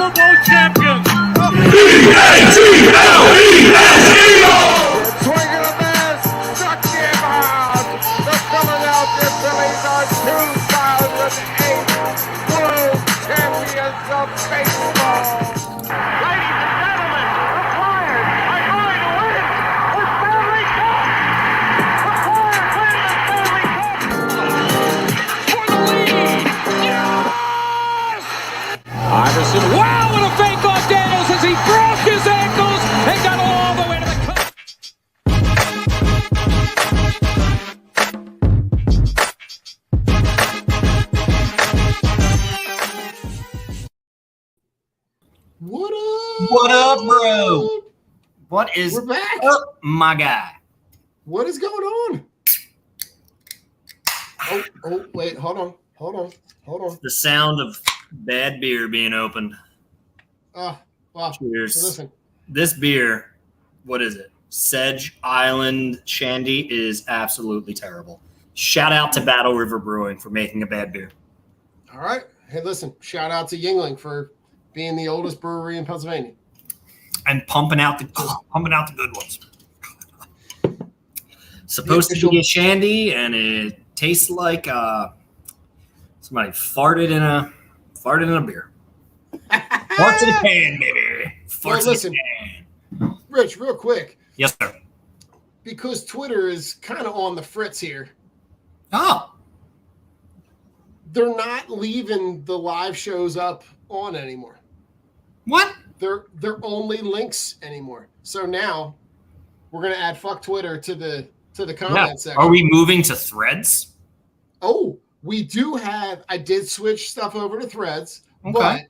Super Bowl champions. Swinging a miss, struck him out. The Philadelphia Phillies are 2008 World Champions of Baseball. Ladies and gentlemen, the Flyers are going to win the Stanley Cup. The Flyers win the Stanley Cup. For the lead. Yes! Iverson, wow, what a fake off Daniels as he broke his ankles and got all the way to the cup. What up? What up, bro? What is We're back. up, my guy? What is going on? Oh, wait, hold on. The sound of bad beer being opened. Wow. Cheers. So listen, This beer, what is it? Sedge Island Shandy is absolutely terrible. Shout out to Battle River Brewing for making a bad beer. all right. Hey, listen, shout out to Yingling for being the oldest brewery in Pennsylvania. And pumping out the good ones. Supposed to be a shandy, and it tastes like somebody farted in a beer. Farts in a can, baby. Well, Farts listen, in a can. Rich, real quick, Yes, sir. because Twitter is kind of on the fritz here. Oh, They're not leaving the live shows up on anymore. what? They're only links anymore. So now we're gonna add fuck Twitter to the comment section. Are we moving to Threads? Oh, we do have. I did switch stuff over to Threads, Okay. but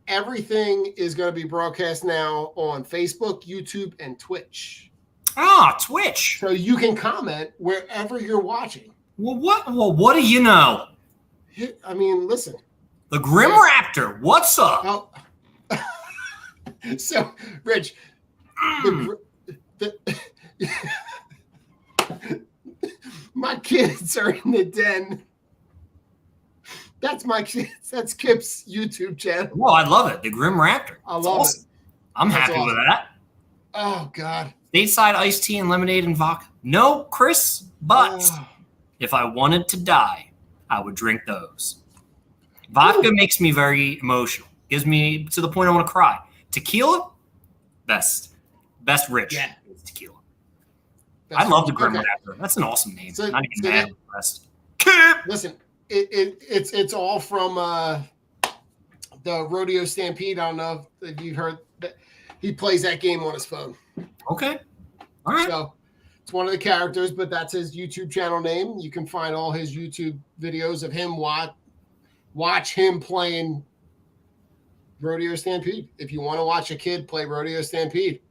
everything is going to be broadcast now on Facebook, YouTube, and Twitch. Ah, Twitch. So you can comment wherever you're watching. Well, what do you know? I mean, listen. The Grim Raptor. What's up? Oh. So, Rich, my kids are in the den. That's my kids. That's Kip's YouTube channel. Well, I love it. The Grim Raptor. I love it. I'm That's happy with awesome. that. Oh, God. Stateside iced tea and lemonade and vodka. No, Chris, but Oh. if I wanted to die, I would drink those. Vodka makes me very emotional. Gives me to the point I want to cry. Tequila, best rich Yeah. is tequila. That's I love the right. Grim Okay. Raptor. That's an awesome name. So- Not even so mad that- with the rest. Listen, it's all from the Rodeo Stampede. I don't know if you heard that he plays that game on his phone. Okay. All right. So it's one of the characters, but that's his YouTube channel name. You can find all his YouTube videos of him watch him playing Rodeo Stampede. If you want to watch a kid play Rodeo Stampede,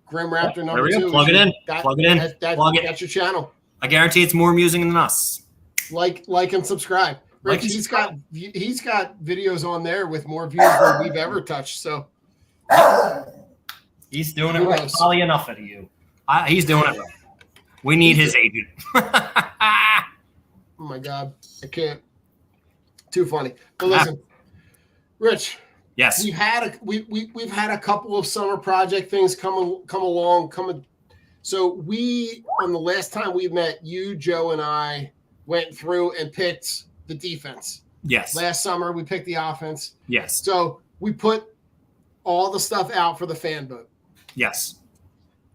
Grim Raptor There number we go. 2. Plug it in. Plug it in. Plug it. That's your channel. I guarantee it's more amusing than us. Like and subscribe. Like Rich, and he's got videos on there with more views than we've ever touched. So He's doing it Who right. knows? Probably enough of you. He's doing it right. We need his agent. oh my God, I can't. Too funny. But listen, Rich, Yes. we've had a couple of summer project things come along. So on the last time we met, you, Joe, and I went through and picked the defense. Yes. Last summer we picked the offense. Yes. So we put all the stuff out for the fan vote. Yes.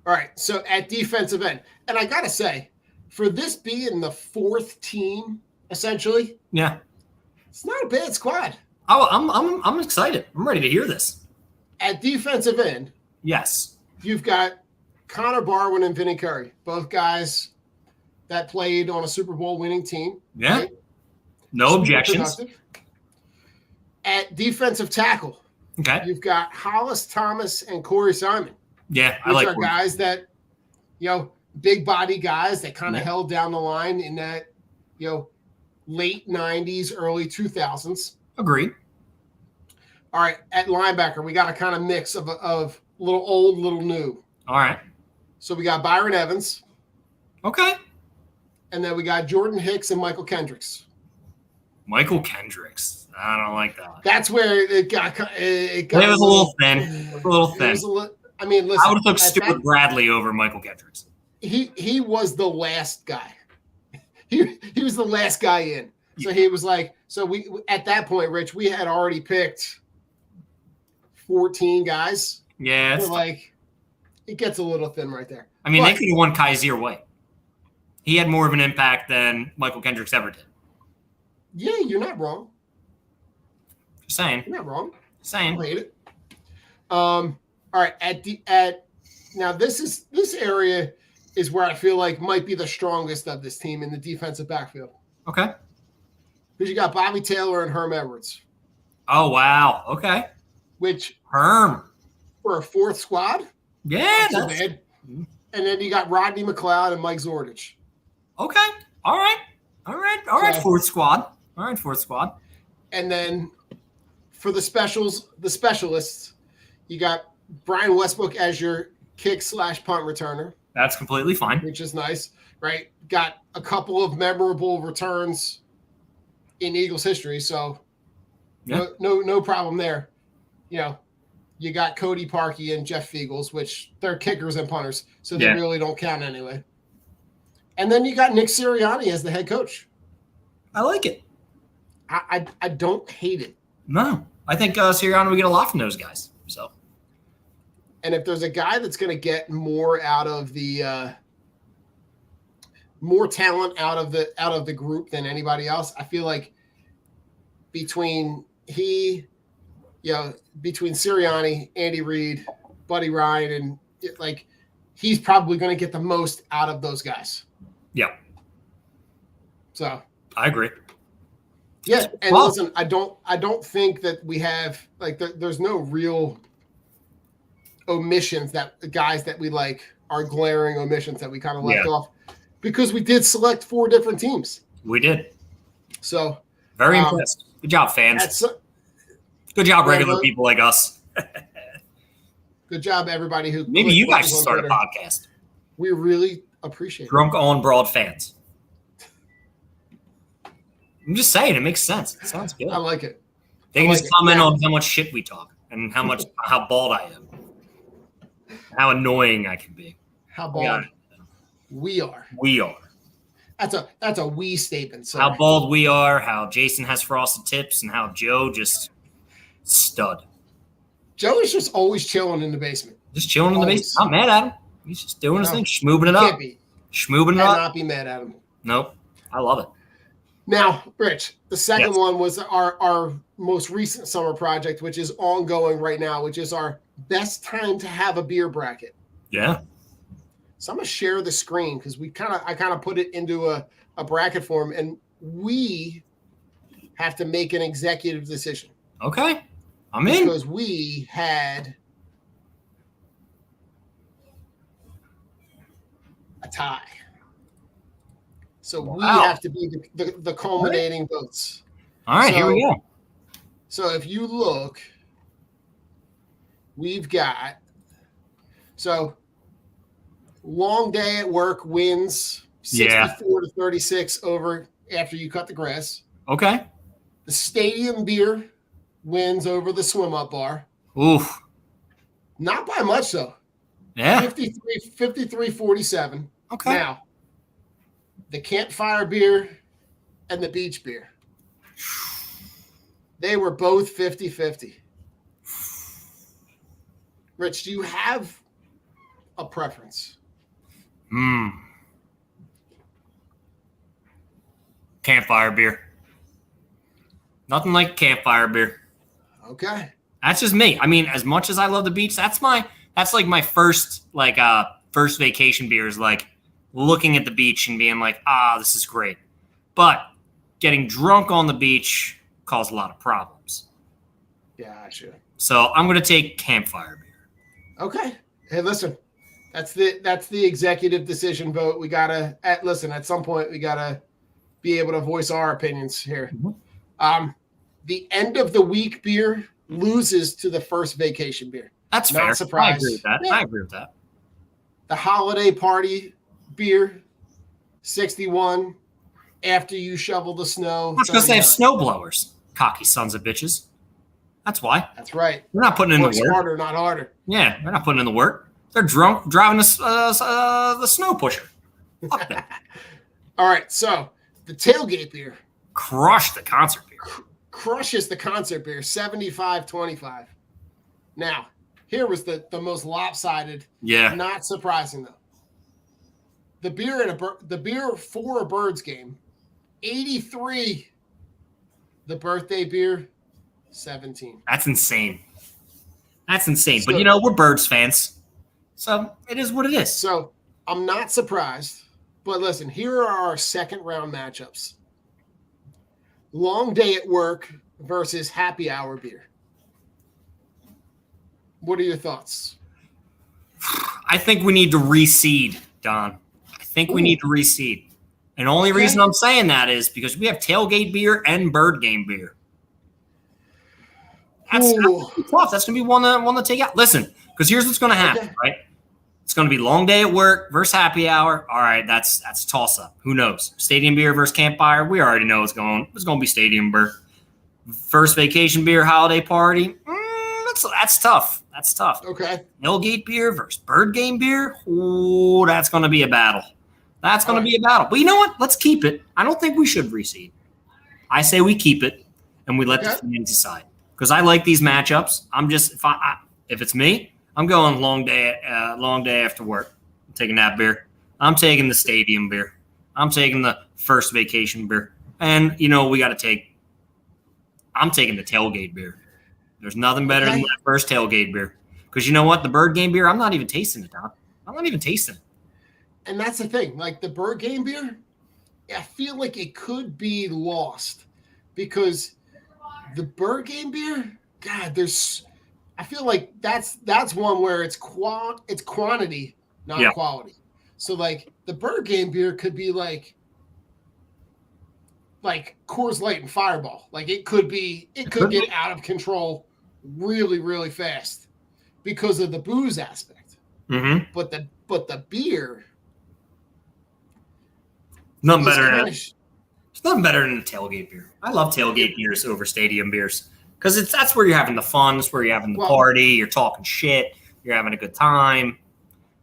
All right. So at defensive end, and I gotta say, for this being the fourth team, essentially, Yeah. it's not a bad squad. Oh, I'm excited. I'm ready to hear this. At defensive end, Yes. you've got Connor Barwin and Vinny Curry, both guys that played on a Super Bowl winning team. Yeah. right? No Super objections. productive. At defensive tackle, Okay. you've got Hollis Thomas and Corey Simon. Yeah, I These like are Corey. guys that, big body guys that kind of Yeah. held down the line in that, late 90s, early 2000s. Agreed. All right, at linebacker, we got a kind of mix of little old, little new. All right. So we got Byron Evans, Okay. and then we got Jordan Hicks and Michael Kendricks. Michael Kendricks. I don't like that. That's where it got. It was a little thin. It was a little thin. I mean, listen. I would have took Stuart Bradley over Michael Kendricks. He was the last guy. He was the last guy in. So he was like. So we at that point, Rich, we had already picked 14 guys. Yeah, it's like it gets a little thin right there. I mean, they could have won Kaiser White. He had more of an impact than Michael Kendricks ever did. Yeah, you're not wrong. Just saying. You're not wrong. Saying. I hate it. All right. Now this area is where I feel like might be the strongest of this team in the defensive backfield. Okay. Because you got Bobby Taylor and Herm Edwards. Oh wow. Okay. Which Herm for a fourth squad? Yeah, that's bad. And then you got Rodney McLeod and Mike Zordich. Okay. All right. Fourth squad. All right, fourth squad. And then for the specialists, you got Brian Westbrook as your kick/punt returner. That's completely fine. Which is nice, right? Got a couple of memorable returns in Eagles history, so no problem there. You know, you got Cody Parkey and Jeff Fiegels, which they're kickers and punters, so they really don't count anyway. And then you got Nick Sirianni as the head coach. I like it. I don't hate it. No, I think Sirianni would get a lot from those guys. So, and if there's a guy that's going to get more out of the more talent out of the group than anybody else, I feel like between Sirianni, Andy Reid, Buddy Ryan, and he's probably going to get the most out of those guys. Yeah. So I agree. Yeah, and listen, I don't think that we have there's no real omissions that the guys that we like are glaring omissions that we kind of left off because we did select 4 different teams. We did. So very impressed. Good job, fans. Good job, regular people like us. Good job, everybody who maybe you guys should start a podcast. We really appreciate it. Drunk on Broad fans. I'm just saying, it makes sense. It sounds good. I like it. They can just comment on how much shit we talk and how bald I am, how annoying I can be. How bald we are. We are. That's a we statement. Sir. How bald we are. How Jason has frosted tips, and how Joe just stud. Joe is just always chilling in the basement. Just chilling in the basement. Not mad at him. He's just doing his thing, schmoobing it up. Can't be. Schmoobing it up. Cannot be mad at him. Nope. I love it. Now, Rich, the second one was our most recent summer project, which is ongoing right now, which is our best time to have a beer bracket. Yeah. So I'm gonna share the screen because I kind of put it into a bracket form, and we have to make an executive decision. Okay. I'm in. Because we had a tie. So we have to be the culminating votes. All right, here we go. So if you look, we've got long day at work wins 64 to 36 over after you cut the grass. Okay. The stadium beer wins over the swim up bar. Oof. Not by much though. Yeah. 53-47. Okay. Now, the campfire beer and the beach beer. They were both 50-50. Rich, do you have a preference? Campfire beer. Nothing like campfire beer. Okay. That's just me. I mean, as much as I love the beach, that's like my first vacation beer is like looking at the beach and being like, this is great. But getting drunk on the beach caused a lot of problems. Yeah, sure. So I'm going to take campfire beer. Okay. Hey, listen, that's the executive decision vote. We got to at some point we got to be able to voice our opinions here. Mm-hmm. The end of the week beer loses to the first vacation beer. That's not fair. Surprised. I agree with that. Yeah. I agree with that. The holiday party beer, 61. after you shovel the snow. That's because they have 39. snow blowers. Cocky sons of bitches. That's why. That's right. They're not putting in Work the work. smarter, not harder. Yeah, they're not putting in the work. They're drunk driving the snow pusher. Fuck them. All right, so the tailgate beer Crush the concert beer. crushes the concert beer, 75-25. Now, here was the most lopsided. Yeah. Not surprising though. The beer for a Birds game, 83. The birthday beer, 17. That's insane. That's insane. So- But we're Birds fans. So it is what it is. So I'm not surprised. But listen, here are our second round matchups. Long day at work versus happy hour beer. What are your thoughts? I think we need to reseed, Don. I think we need to reseed. And the only reason I'm saying that is because we have tailgate beer and bird game beer. That's gonna be tough. That's going to be one to take out. Listen, because here's what's going to happen, right? It's going to be long day at work versus happy hour. All right, that's a toss-up. Who knows? Stadium beer versus campfire. We already know it's going to be stadium beer. First vacation beer, holiday party. That's tough. That's tough. Okay. Tailgate beer versus bird game beer. Oh, that's going to be a battle. That's going to be a battle. But you know what? Let's keep it. I don't think we should reseed. I say we keep it and we let the fans decide. Because I like these matchups. I'm just if it's me, I'm going long day after work. I'm taking that beer. I'm taking the stadium beer. I'm taking the first vacation beer. And we got to take. I'm taking the tailgate beer. There's nothing better than that first tailgate beer. Because you know what? The bird game beer, I'm not even tasting it, Don. I'm not even tasting it. And that's the thing. Like the bird game beer, I feel like it could be lost because the bird game beer, God, I feel like that's one where it's quantity, not quality. So like the bird game beer could be like Coors Light and Fireball. Like it could get out of control really, really fast because of the booze aspect. Mm-hmm. But the beer, nothing better. It's nothing better than the tailgate beer. I love tailgate beers over stadium beers because that's where you're having the fun. It's where you're having the party. You're talking shit. You're having a good time.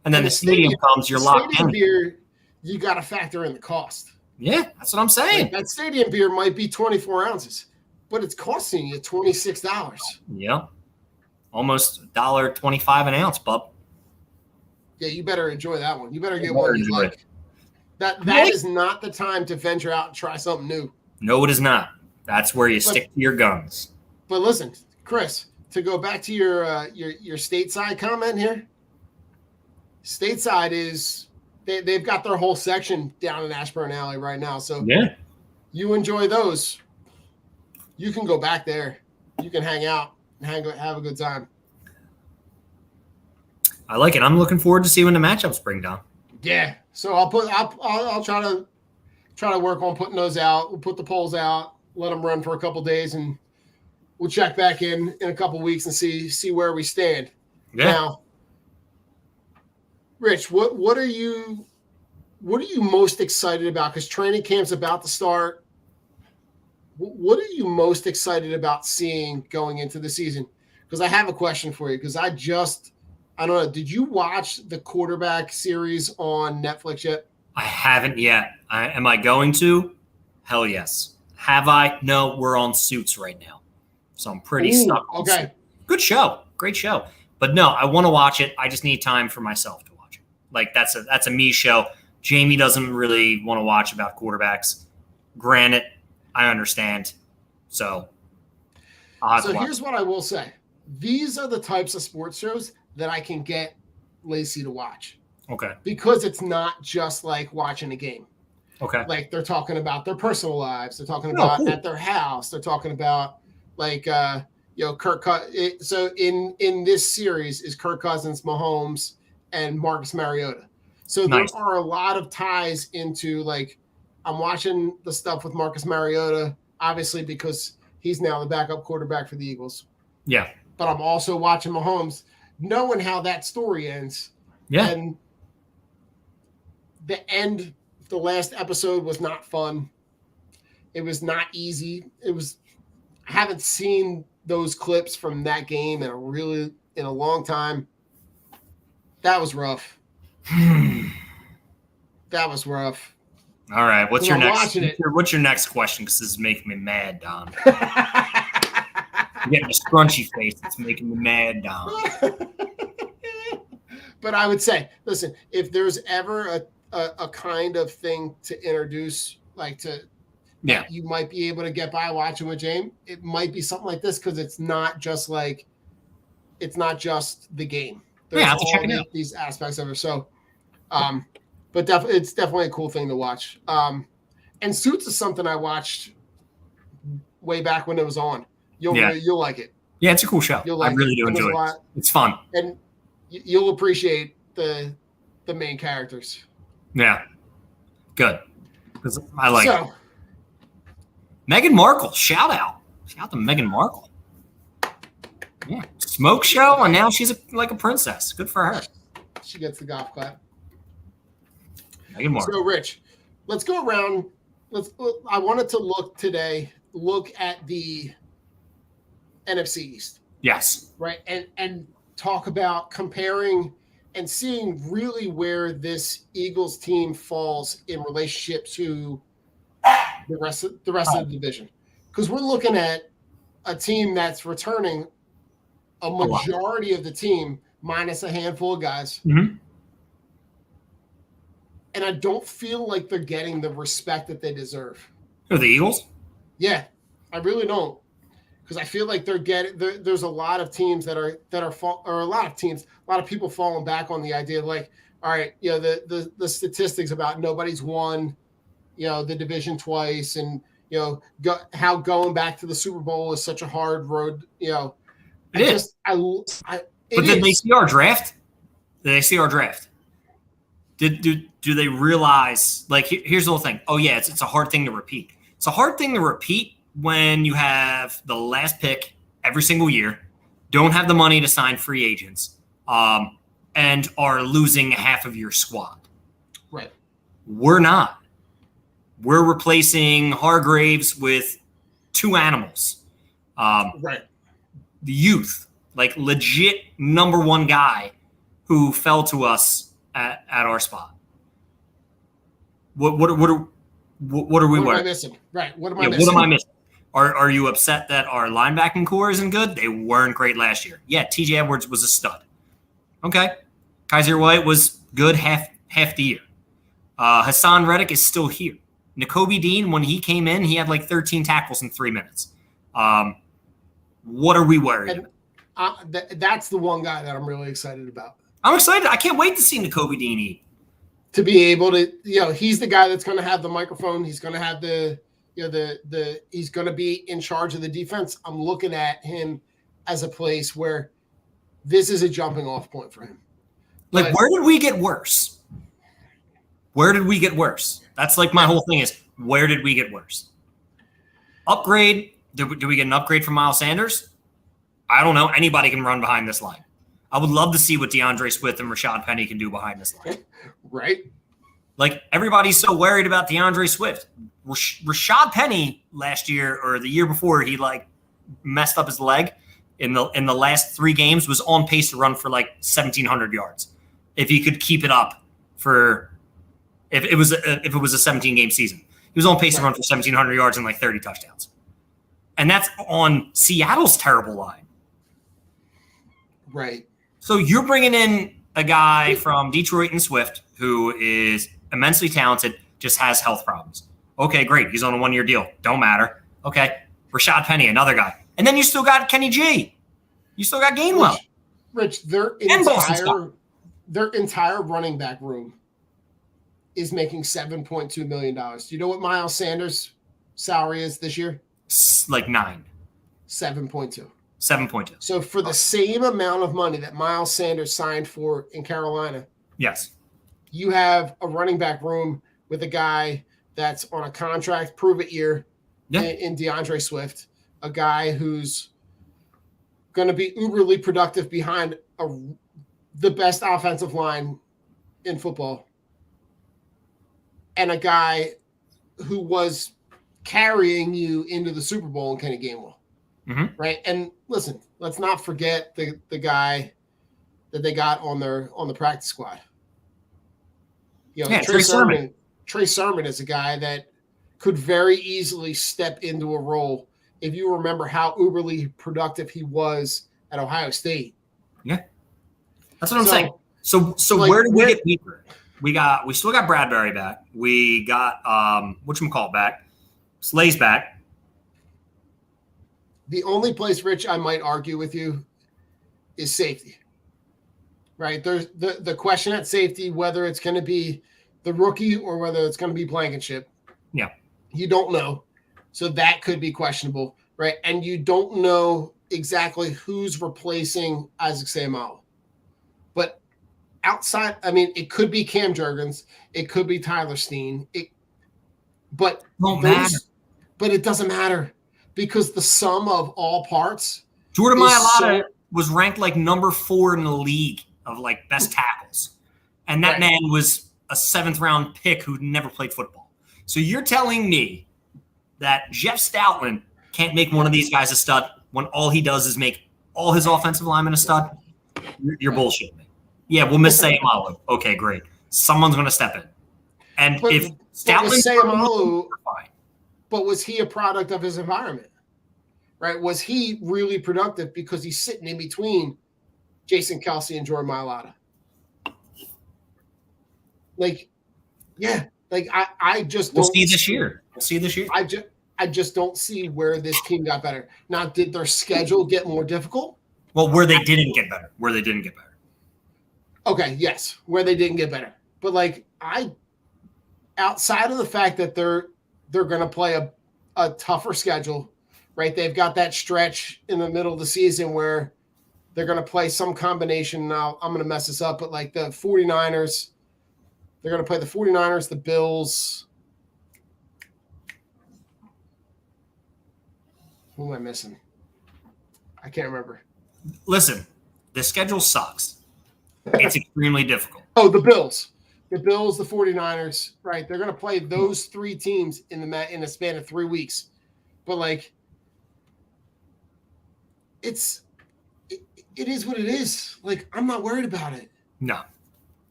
And then the stadium comes. You're locked in. Stadium beer, you got to factor in the cost. Yeah, that's what I'm saying. Like that stadium beer might be 24 ounces, but it's costing you $26. Yeah, almost $1.25 an ounce, bub. Yeah, you better enjoy that one. You better get one you like. That is not the time to venture out and try something new. No, it is not. That's where you stick to your guns. But listen, Chris, to go back to your stateside comment here, stateside is they've got their whole section down in Ashburn Alley right now. So yeah, you enjoy those. You can go back there. You can hang out and have a good time. I like it. I'm looking forward to see when the matchups bring down. Yeah. So I'll try to work on putting those out. We'll put the polls out, let them run for a couple days, and we'll check back in a couple weeks and see where we stand. Yeah. Now, Rich, what are you most excited about? Because training camp's about to start. What are you most excited about seeing going into the season? Because I have a question for you. Because I don't know. Did you watch the quarterback series on Netflix yet? I haven't yet. Am I going to? Hell yes. Have I? No, we're on Suits right now. So I'm pretty stuck. Okay. Good show. Great show. But no, I want to watch it. I just need time for myself to watch it. Like that's a me show. Jamie doesn't really want to watch about quarterbacks. Granted, I understand. So I'll have to watch. Here's what I will say. These are the types of sports shows that I can get Lacey to watch. Okay. Because it's not just like watching a game. Okay. Like they're talking about their personal lives. They're talking about at their house. They're talking about like Kirk. So in this series is Kirk Cousins, Mahomes, and Marcus Mariota. So there are a lot of ties into like I'm watching the stuff with Marcus Mariota, obviously because he's now the backup quarterback for the Eagles. Yeah. But I'm also watching Mahomes, knowing how that story ends. Yeah. And the last episode was not fun. It was not easy. I haven't seen those clips from that game in a long time. That was rough. That was rough. All right. What's your next? Watching it. What's your next question? Because this is making me mad, Don. I'm getting a scrunchy face. It's making me mad, Don. But I would say, listen, if there's ever a kind of thing to introduce, you might be able to get by watching with James, it might be something like this, because it's not just the game. There's I'll have to check it out. These aspects of it. So, but it's definitely a cool thing to watch. And Suits is something I watched way back when it was on. You'll like it. Yeah, it's a cool show. I really do enjoy it. It's fun. And you'll appreciate the main characters. Yeah. Good. Because I like it. So, Meghan Markle, shout out to Meghan Markle. Yeah, smoke show, and now she's like a princess. Good for her. She gets the golf clap. Meghan Markle. So, Rich, let's go around. I wanted to look at the NFC East. Yes. Right, and talk about comparing and seeing really where this Eagles team falls in relationship to the rest of the division, because we're looking at a team that's returning a majority of the team minus a handful of guys, mm-hmm. and I don't feel like they're getting the respect that they deserve. Who, the Eagles? Yeah, I really don't, because I feel like there's a lot of teams a lot of people falling back on the idea of like, all right, the statistics about nobody's won the division twice, and how going back to the Super Bowl is such a hard road. But did they see our draft? Did they see our draft? Do they realize? Like, here's the whole thing. Oh yeah, it's a hard thing to repeat. It's a hard thing to repeat when you have the last pick every single year, don't have the money to sign free agents, and are losing half of your squad. Right. We're not. We're replacing Hargraves with two animals. Right. The youth, like legit number one guy who fell to us at our spot. What are we What wearing? am I missing? Right. What am I missing? What am I missing? Are you upset that our linebacking core isn't good? They weren't great last year. Yeah, TJ Edwards was a stud. Okay. Kaiser White was good half the year. Hassan Reddick is still here. Nakobe Dean, when he came in, he had like 13 tackles in 3 minutes. What are we worried about? That's the one guy that I'm really excited about. I'm excited. I can't wait to see Nakobe Dean eat. To be able to, he's the guy that's going to have the microphone. He's going to have he's going to be in charge of the defense. I'm looking at him as a place where this is a jumping off point for him. Like, where did we get worse? Where did we get worse? That's like my whole thing is, where did we get worse? Upgrade. Do we get an upgrade from Miles Sanders? I don't know. Anybody can run behind this line. I would love to see what DeAndre Swift and Rashad Penny can do behind this line. Right. Like, everybody's so worried about DeAndre Swift. Rashad Penny last year or the year before, he like messed up his leg in the last 3 games, was on pace to run for like 1,700 yards. If he could keep it up for if it was a 17-game season. He was on pace to run for 1,700 yards and like 30 touchdowns. And that's on Seattle's terrible line. Right. So you're bringing in a guy from Detroit and Swift who is immensely talented, just has health problems. Okay, great. He's on a 1-year deal. Don't matter. Okay. Rashad Penny, another guy. And then you still got Kenny G. You still got Gainwell. Rich, their entire running back room is making $7.2 million. Do you know what Miles Sanders' salary is this year? Like 9. 7.2. 7.2. So for the same amount of money that Miles Sanders signed for in Carolina, yes, you have a running back room with a guy that's on a contract, prove it year, in DeAndre Swift, a guy who's going to be uberly productive behind the best offensive line in football, and a guy who was carrying you into the Super Bowl and Kenny Gainwell. Mhm. Right. And listen, let's not forget the guy that they got on the practice squad. Yeah, Trey Sermon. Trey Sermon is a guy that could very easily step into a role if you remember how uberly productive he was at Ohio State. Yeah. That's what I'm saying. So like, where did we get weaker? We still got Bradbury back. We got whatchamacallit back. Slay's back. The only place, Rich, I might argue with you is safety. Right? There's the question at safety, whether it's going to be the rookie or whether it's going to be Blankenship. Yeah. You don't know. So that could be questionable, right? And you don't know exactly who's replacing Isaac Seumalo. But outside, I mean, it could be Cam Jurgens. It could be Tyler Steen. But it doesn't matter because the sum of all parts. Jordan Mailata was ranked like number 4 in the league of like best tackles. And that man was a 7th round pick who never played football. So you're telling me that Jeff Stoutland can't make one of these guys a stud when all he does is make all his offensive linemen a stud? You're bullshitting me. Yeah, we'll miss Seumalo. Okay, great. Someone's going to step in. And if Stoutland, but was he a product of his environment? Right? Was he really productive because he's sitting in between Jason Kelce and Jordan Mailata? Like, yeah. Like I just don't see this year. We'll see this year. I just don't see where this team got better. Now, did their schedule get more difficult? Well, where they didn't get better. Okay, yes, where they didn't get better. But like outside of the fact that they're going to play a tougher schedule, right? They've got that stretch in the middle of the season where they're going to play some combination. Now, I'm going to mess this up, but like the 49ers, they're going to play the 49ers, the Bills. Who am I missing? I can't remember. Listen, the schedule sucks. It's extremely difficult. Oh, the Bills. The Bills, the 49ers, right? They're going to play those 3 teams in a span of 3 weeks. But like it is what it is. Like, I'm not worried about it. No.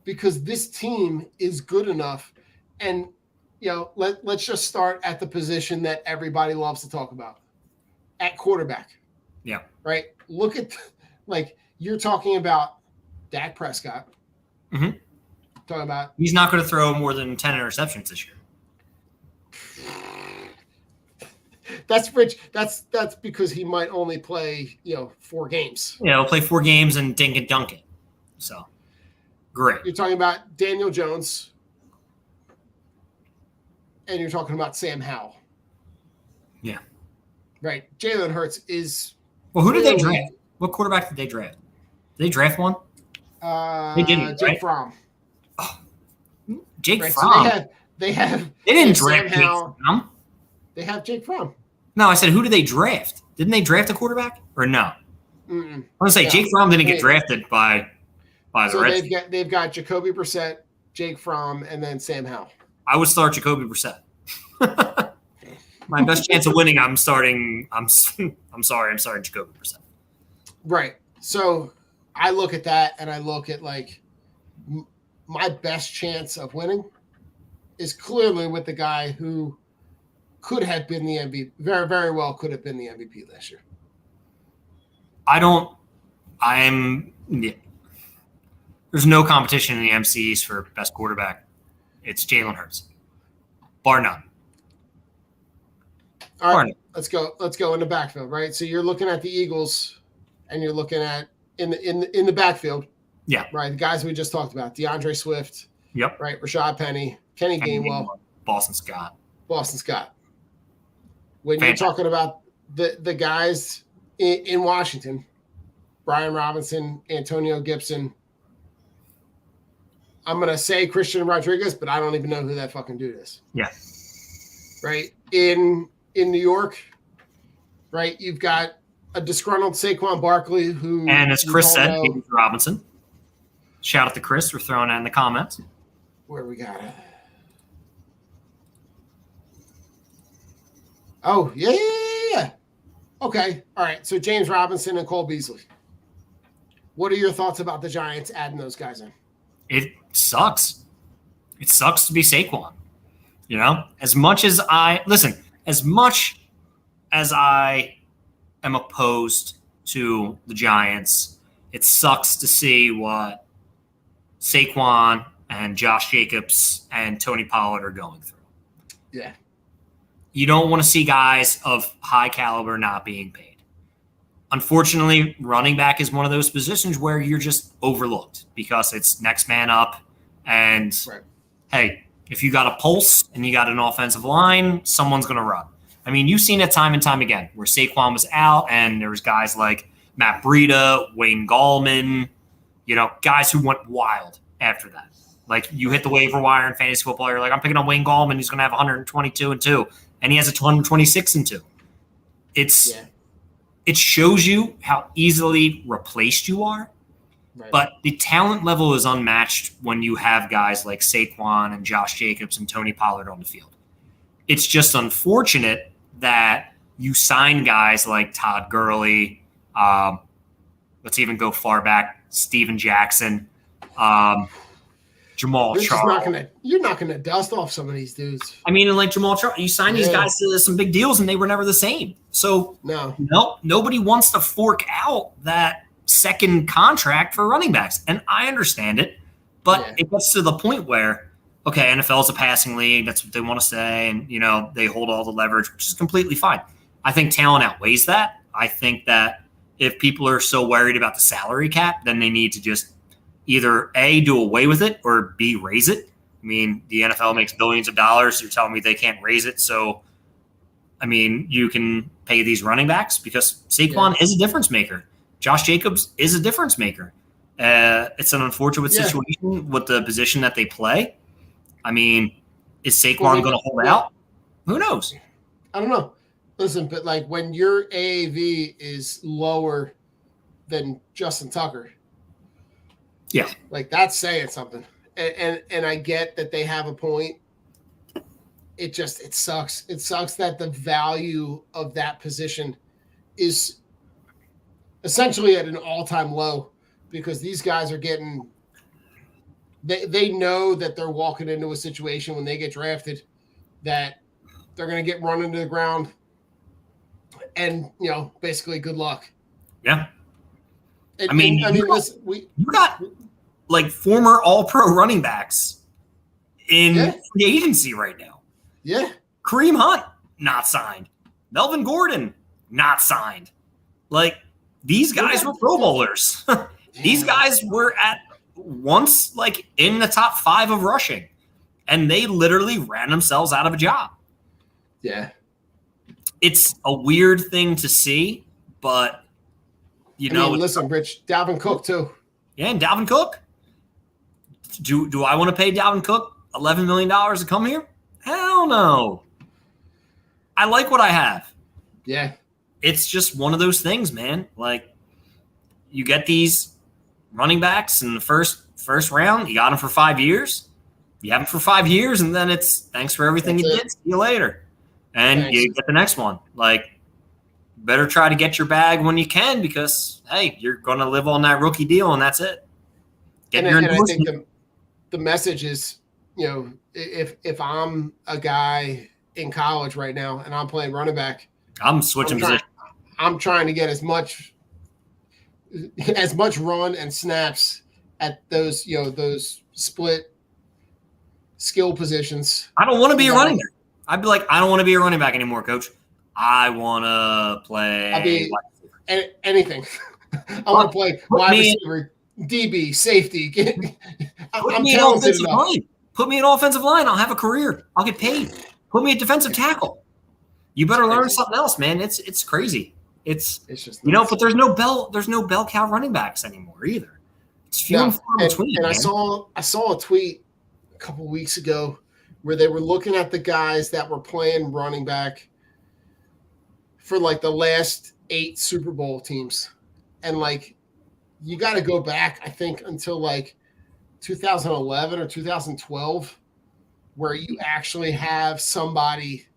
Because this team is good enough. And, let's just start at the position that everybody loves to talk about. At quarterback. Yeah. Right? Look at, you're talking about Dak Prescott. Mm-hmm. Talking about. He's not going to throw more than 10 interceptions this year. That's Rich. That's because he might only play, 4 games. Yeah, he'll play 4 games and dink and dunk it. So, great. You're talking about Daniel Jones, and you're talking about Sam Howell. Yeah. Right. Jalen Hurts is. Well, who did they draft? What quarterback did they draft? Did they draft one? They didn't. Jake Fromm. Oh, Jake right, Fromm. So they didn't draft Jake Fromm. They have Jake Fromm. No, I said, who did they draft? Didn't they draft a quarterback or no? Mm-mm. I want to say Jake Fromm didn't get drafted by the Reds. They've got Jacoby Brissett, Jake Fromm, and then Sam Howell. I would start Jacoby Brissett. My best chance of winning, I'm starting Jacoby Brissett. Right. So I look at that and I look at my best chance of winning is clearly with the guy who could have been the MVP, very, very well could have been the MVP last year. There's no competition in the NFC East for best quarterback. It's Jalen Hurts. Bar none. All right, let's go in the backfield, right? So you're looking at the Eagles and you're looking at in the backfield. Yeah. Right. The guys we just talked about, DeAndre Swift. Yep. Right. Rashad Penny, Kenny Gainwell, Boston Scott. When you're talking about the guys in Washington, Brian Robinson, Antonio Gibson, I'm going to say Christian Rodriguez, but I don't even know who that fucking dude is. Yeah. Right. In New York, right, you've got a disgruntled Saquon Barkley who. And as Chris said, James Robinson. Shout out to Chris for throwing that in the comments. Where we got it. Oh, yeah. Okay. All right. So James Robinson and Cole Beasley. What are your thoughts about the Giants adding those guys in? It sucks. It sucks to be Saquon. You know, as much as I am opposed to the Giants, it sucks to see what Saquon and Josh Jacobs and Tony Pollard are going through. Yeah. You don't want to see guys of high caliber not being paid. Unfortunately, running back is one of those positions where you're just overlooked because it's next man up. And Right. Hey, if you got a pulse and you got an offensive line, someone's going to run. I mean, you've seen it time and time again where Saquon was out and there was guys like Matt Breida, Wayne Gallman, guys who went wild after that. Like you hit the waiver wire in fantasy football, you're like, I'm picking on Wayne Gallman. He's going to have 122 and 2, and he has a 126 and 2. It shows you how easily replaced you are. Right. But the talent level is unmatched when you have guys like Saquon and Josh Jacobs and Tony Pollard on the field. It's just unfortunate that you sign guys like Todd Gurley. Let's even go far back, Steven Jackson, Jamal Charles. You're not gonna dust off some of these dudes. I mean, like Jamal Charles, you sign these guys to some big deals, and they were never the same. So nobody wants to fork out that second contract for running backs, and I understand it, but it gets to the point where, okay, NFL is a passing league. That's what they want to say, and they hold all the leverage, which is completely fine. I think talent outweighs that. I think that if people are so worried about the salary cap, then they need to just either A, do away with it, or B, raise it. I mean, the NFL makes billions of dollars. You're telling me they can't raise it. So, I mean, you can pay these running backs because Saquon is a difference maker. Josh Jacobs is a difference maker. It's an unfortunate situation with the position that they play. I mean, is Saquon going to hold out? Who knows? I don't know. Listen, but like when your AAV is lower than Justin Tucker, like that's saying something. And I get that they have a point. It sucks. It sucks that the value of that position is essentially at an all-time low because these guys are getting they know that they're walking into a situation when they get drafted that they're going to get run into the ground and basically good luck. Yeah. Listen, you got like former all-pro running backs in free agency right now. Yeah. Kareem Hunt, not signed. Melvin Gordon, not signed. Like, these guys were Pro Bowlers. These guys were at once like in the top 5 of rushing, and they literally ran themselves out of a job. Yeah. It's a weird thing to see, but listen, Rich, Dalvin Cook too. Yeah, and Dalvin Cook. Do I want to pay Dalvin Cook $11 million to come here? Hell no. I like what I have. Yeah. It's just one of those things, man. Like, you get these running backs in the first round. You got them for 5 years. You have them for 5 years, and then it's thanks for everything you did. See you later. And you get the next one. Like, better try to get your bag when you can because, hey, you're going to live on that rookie deal, and that's it. And I think the message is, if I'm a guy in college right now and I'm playing running back, I'm switching positions. I'm trying to get as much run and snaps at those, those split skill positions. I don't want to be a running back. I'd be like, I don't want to be a running back anymore, coach. I want to play anything. I want to play wide receiver, DB, safety. Put me in offensive line. Put me in offensive line. I'll have a career. I'll get paid. Put me at defensive tackle. You better learn something else, man. It's crazy. It's just but there's no bell cow running backs anymore either. It's few and far between. And I saw a tweet a couple weeks ago where they were looking at the guys that were playing running back for like the last 8 Super Bowl teams. And like, you got to go back, I think, until like 2011 or 2012, where you actually have somebody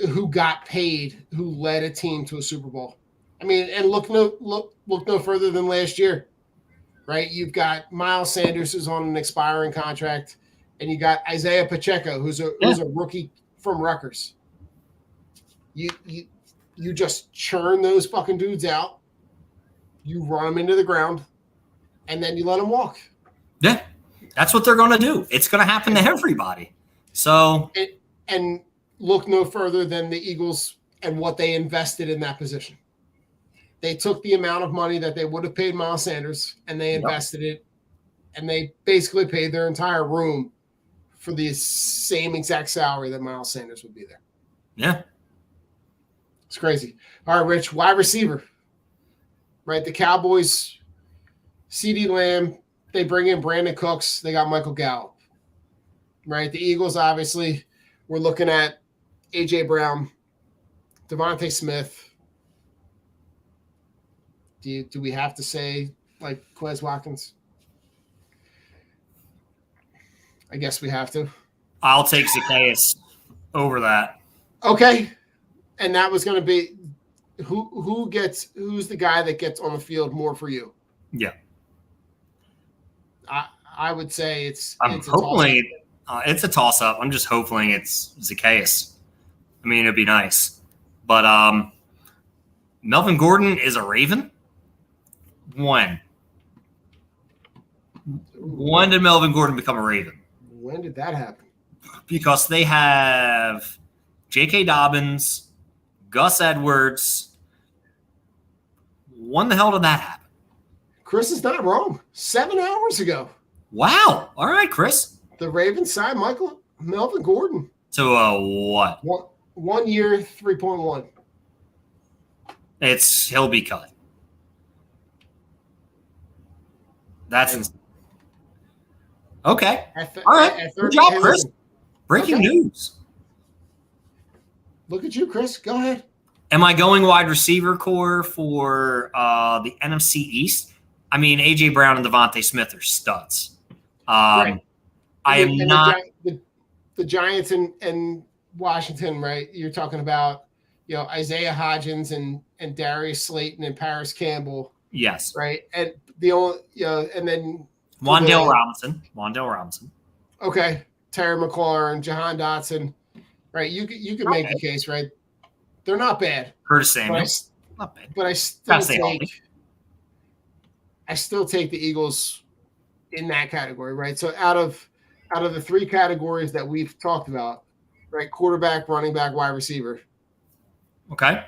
who got paid, who led a team to a Super Bowl. I mean, and look no further than last year, right? You've got Miles Sanders, who's on an expiring contract, and you got Isaiah Pacheco, who's a rookie from Rutgers. You just churn those fucking dudes out, you run them into the ground, and then you let them walk. Yeah, that's what they're going to do. It's going to happen to everybody. So, and look no further than the Eagles and what they invested in that position. They took the amount of money that they would have paid Miles Sanders, and they invested it, and they basically paid their entire room for the same exact salary that Miles Sanders would be there. Yeah. It's crazy. All right, Rich, wide receiver. Right, the Cowboys, CeeDee Lamb, they bring in Brandon Cooks. They got Michael Gallup. Right, the Eagles, obviously, we're looking at A.J. Brown, Devontae Smith. Do we have to say, like, Quez Watkins? I guess we have to. I'll take Zacchaeus over that. Okay. And that was going to be who's the guy that gets on the field more for you? Yeah. I would say it's a toss-up. I'm just hoping it's Zacchaeus. I mean, it'd be nice. But Melvin Gordon is a Raven? When did Melvin Gordon become a Raven? When did that happen? Because they have J.K. Dobbins, Gus Edwards. When the hell did that happen? Chris is not wrong. 7 hours ago. Wow. All right, Chris. The Ravens signed Melvin Gordon. So what? 1 year, 3.1. He'll be cut. That's insane. Okay. All right. Good job, Chris. Breaking news. Look at you, Chris. Go ahead. Am I going wide receiver core for the NFC East? I mean, A.J. Brown and Devontae Smith are studs. Right. I am not. The Giants and Washington, right? You're talking about, Isaiah Hodgins and Darius Slayton and Paris Campbell. Yes. Right. And the only, and then Wan'Dale Robinson. Okay. Terry McLaurin, Jahan Dotson. Right. You could make the case, right? They're not bad. Curtis Samuel. Not bad. But I still take the Eagles in that category, right? So out of the three categories that we've talked about, right? Quarterback, running back, wide receiver. Okay.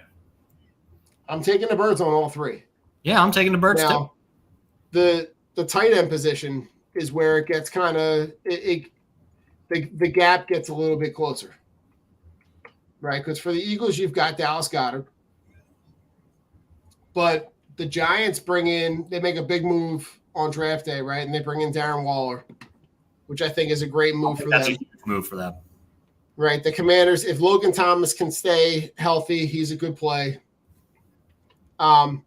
I'm taking the birds on all three. Yeah, I'm taking the birds too. The tight end position is where it gets kind of the gap gets a little bit closer, right? Because for the Eagles, you've got Dallas Goedert, but the Giants they make a big move on draft day, right? And they bring in Darren Waller, which I think is a great move for them. That's a huge move for them. Right. The Commanders, if Logan Thomas can stay healthy, he's a good play. And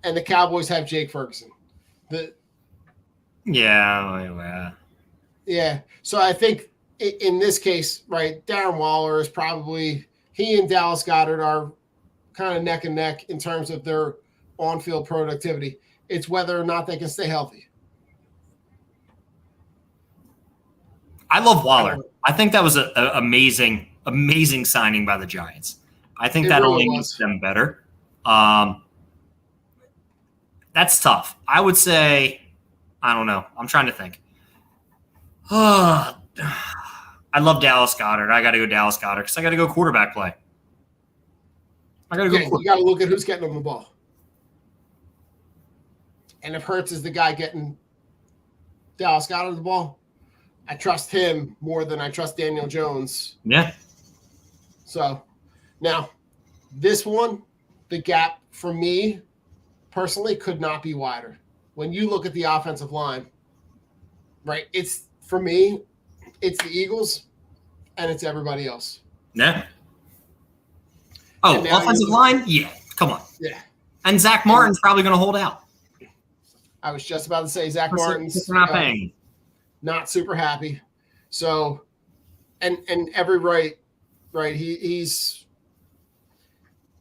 the Cowboys have Jake Ferguson. Yeah. So I think in this case, right, Darren Waller is probably he and Dallas Goedert are kind of neck and neck in terms of their on-field productivity. It's whether or not they can stay healthy. I love Waller. I think that was an amazing signing by the Giants. I think that only makes them better. That's tough. I would say, I don't know. I'm trying to think. I love Dallas Goedert. I got to go Dallas Goedert because I got to go quarterback play. I got to go. You got to look at who's getting them the ball. And if Hurts is the guy getting Dallas Goedert the ball, I trust him more than I trust Daniel Jones. Yeah. So now this one, the gap for me personally could not be wider. When you look at the offensive line, right, it's for me, it's the Eagles and it's everybody else. Yeah. Oh, offensive line? Yeah. Come on. Yeah. And Zach Martin's probably going to hold out. I was just about to say Zach Martin's not paying. Not super happy. So, and every right right? He's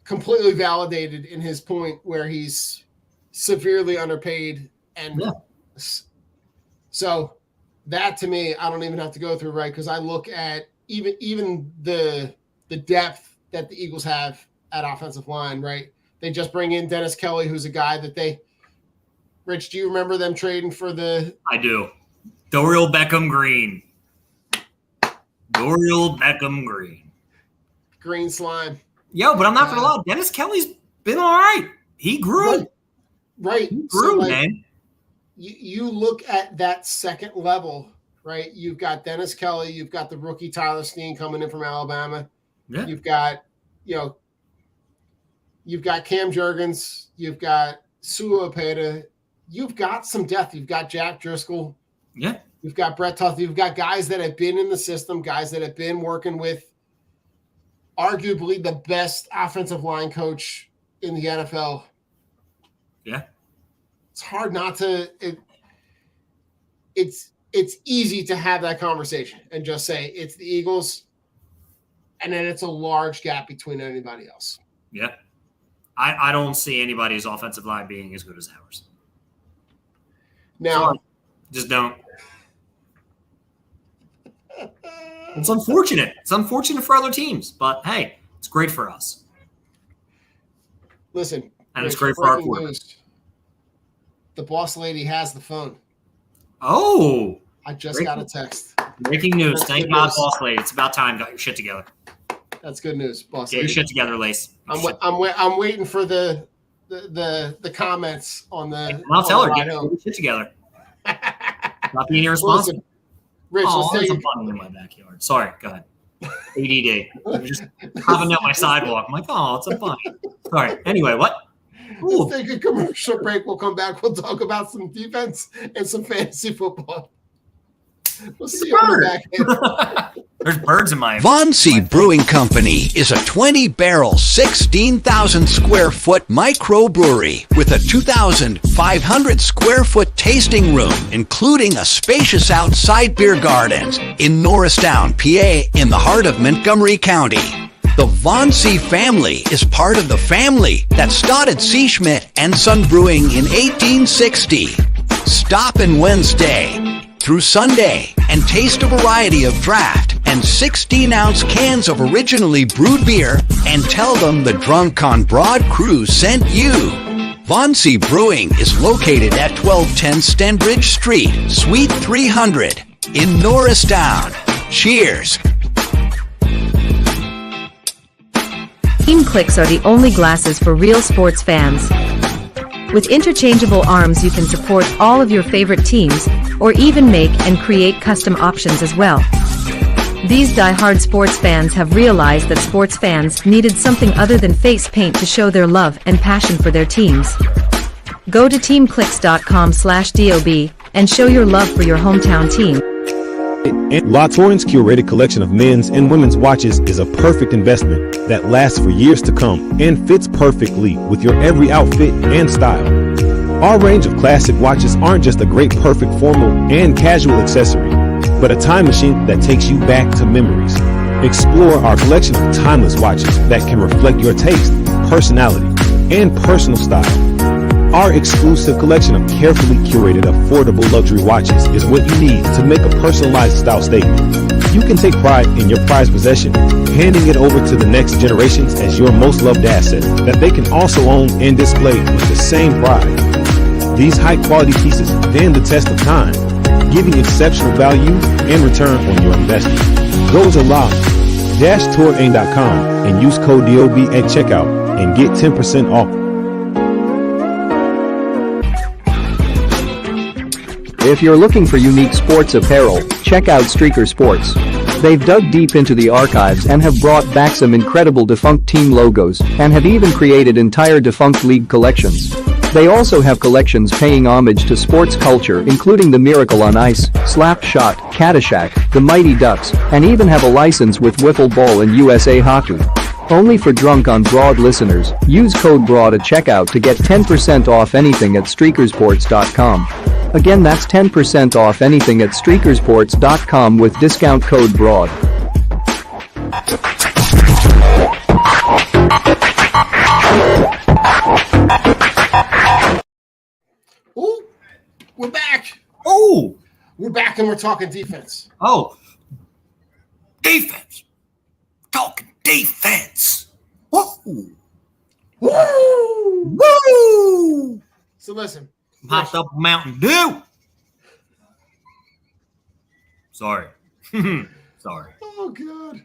completely validated in his point where he's severely underpaid. And so that to me, I don't even have to go through, right? Because I look at even the depth that the Eagles have at offensive line, right? They just bring in Dennis Kelly, who's a guy that Rich, do you remember them trading for I do. Dorial Beckham Green. Green slime. Yo, but I'm not going to lie. Dennis Kelly's been all right. He grew. Right. He grew, so, man. You look at that second level, right? You've got Dennis Kelly. You've got the rookie Tyler Steen coming in from Alabama. Yeah. You've got, Cam Jurgens. You've got Sua Opeta. You've got some depth. You've got Jack Driscoll. Yeah. You've got Brett Tuth. You've got guys that have been in the system, guys that have been working with arguably the best offensive line coach in the NFL. Yeah. It's hard not to it's easy to have that conversation and just say it's the Eagles, and then it's a large gap between anybody else. Yeah. I don't see anybody's offensive line being as good as ours. Now, sorry. Just don't. It's unfortunate. It's unfortunate for other teams, but hey, it's great for us. Listen, and it's great for our quarterback. The boss lady has the phone. Oh, I just got a text. Breaking news. Thank God, boss lady. It's about time. Got your shit together. That's good news, boss lady. Get your shit together, Lace. I'm waiting for the comments on the. And I'll tell her, get your shit together. Not being irresponsible. Rich, there's a bunny in my backyard. Sorry, go ahead. ADD. I'm just hopping up my sidewalk. I'm like, oh, it's a bunny. Sorry. Anyway, what? Let's take a commercial break. We'll come back. We'll talk about some defense and some fantasy football. We'll see you on the back end. There's birds in my Von C Brewing Company is a 20-barrel, 16,000 square foot microbrewery with a 2,500 square foot tasting room, including a spacious outside beer garden in Norristown, PA, in the heart of Montgomery County. The Von C family is part of the family that started C. Schmidt and Son Brewing in 1860. Stop in Wednesday through Sunday and taste a variety of draft and 16-ounce cans of originally brewed beer and tell them the Drunk on Broad crew sent you. Von C Brewing is located at 1210 Stenbridge Street, Suite 300 in Norristown. Cheers. Team Clicks are the only glasses for real sports fans. With interchangeable arms, you can support all of your favorite teams, or even make and create custom options as well. These die-hard sports fans have realized that sports fans needed something other than face paint to show their love and passion for their teams. Go to teamclicks.com/DOB and show your love for your hometown team. La Torrent's curated collection of men's and women's watches is a perfect investment that lasts for years to come and fits perfectly with your every outfit and style. Our range of classic watches aren't just a great perfect formal and casual accessory, but a time machine that takes you back to memories. Explore our collection of timeless watches that can reflect your taste, personality, and personal style. Our exclusive collection of carefully curated, affordable luxury watches is what you need to make a personalized style statement. You can take pride in your prized possession, handing it over to the next generations as your most loved asset that they can also own and display with the same pride. These high-quality pieces stand the test of time, giving exceptional value and return on your investment. Go to la-touraine.com and use code DOB at checkout and get 10% off. If you're looking for unique sports apparel, check out Streaker Sports. They've dug deep into the archives and have brought back some incredible defunct team logos and have even created entire defunct league collections. They also have collections paying homage to sports culture, including the Miracle on Ice, Slap Shot, Caddyshack, the Mighty Ducks, and even have a license with Wiffle Ball and USA Hockey. Only for Drunk on Broad listeners, use code BROAD at checkout to get 10% off anything at streakersports.com. Again, that's 10% off anything at streakersports.com with discount code BROAD. We're back. Oh, We're back and we're talking defense. oh, defense. Talking defense. Woo, Woo! woo. So listen. Popped up Mountain Dew. Sorry. Sorry. Oh, God.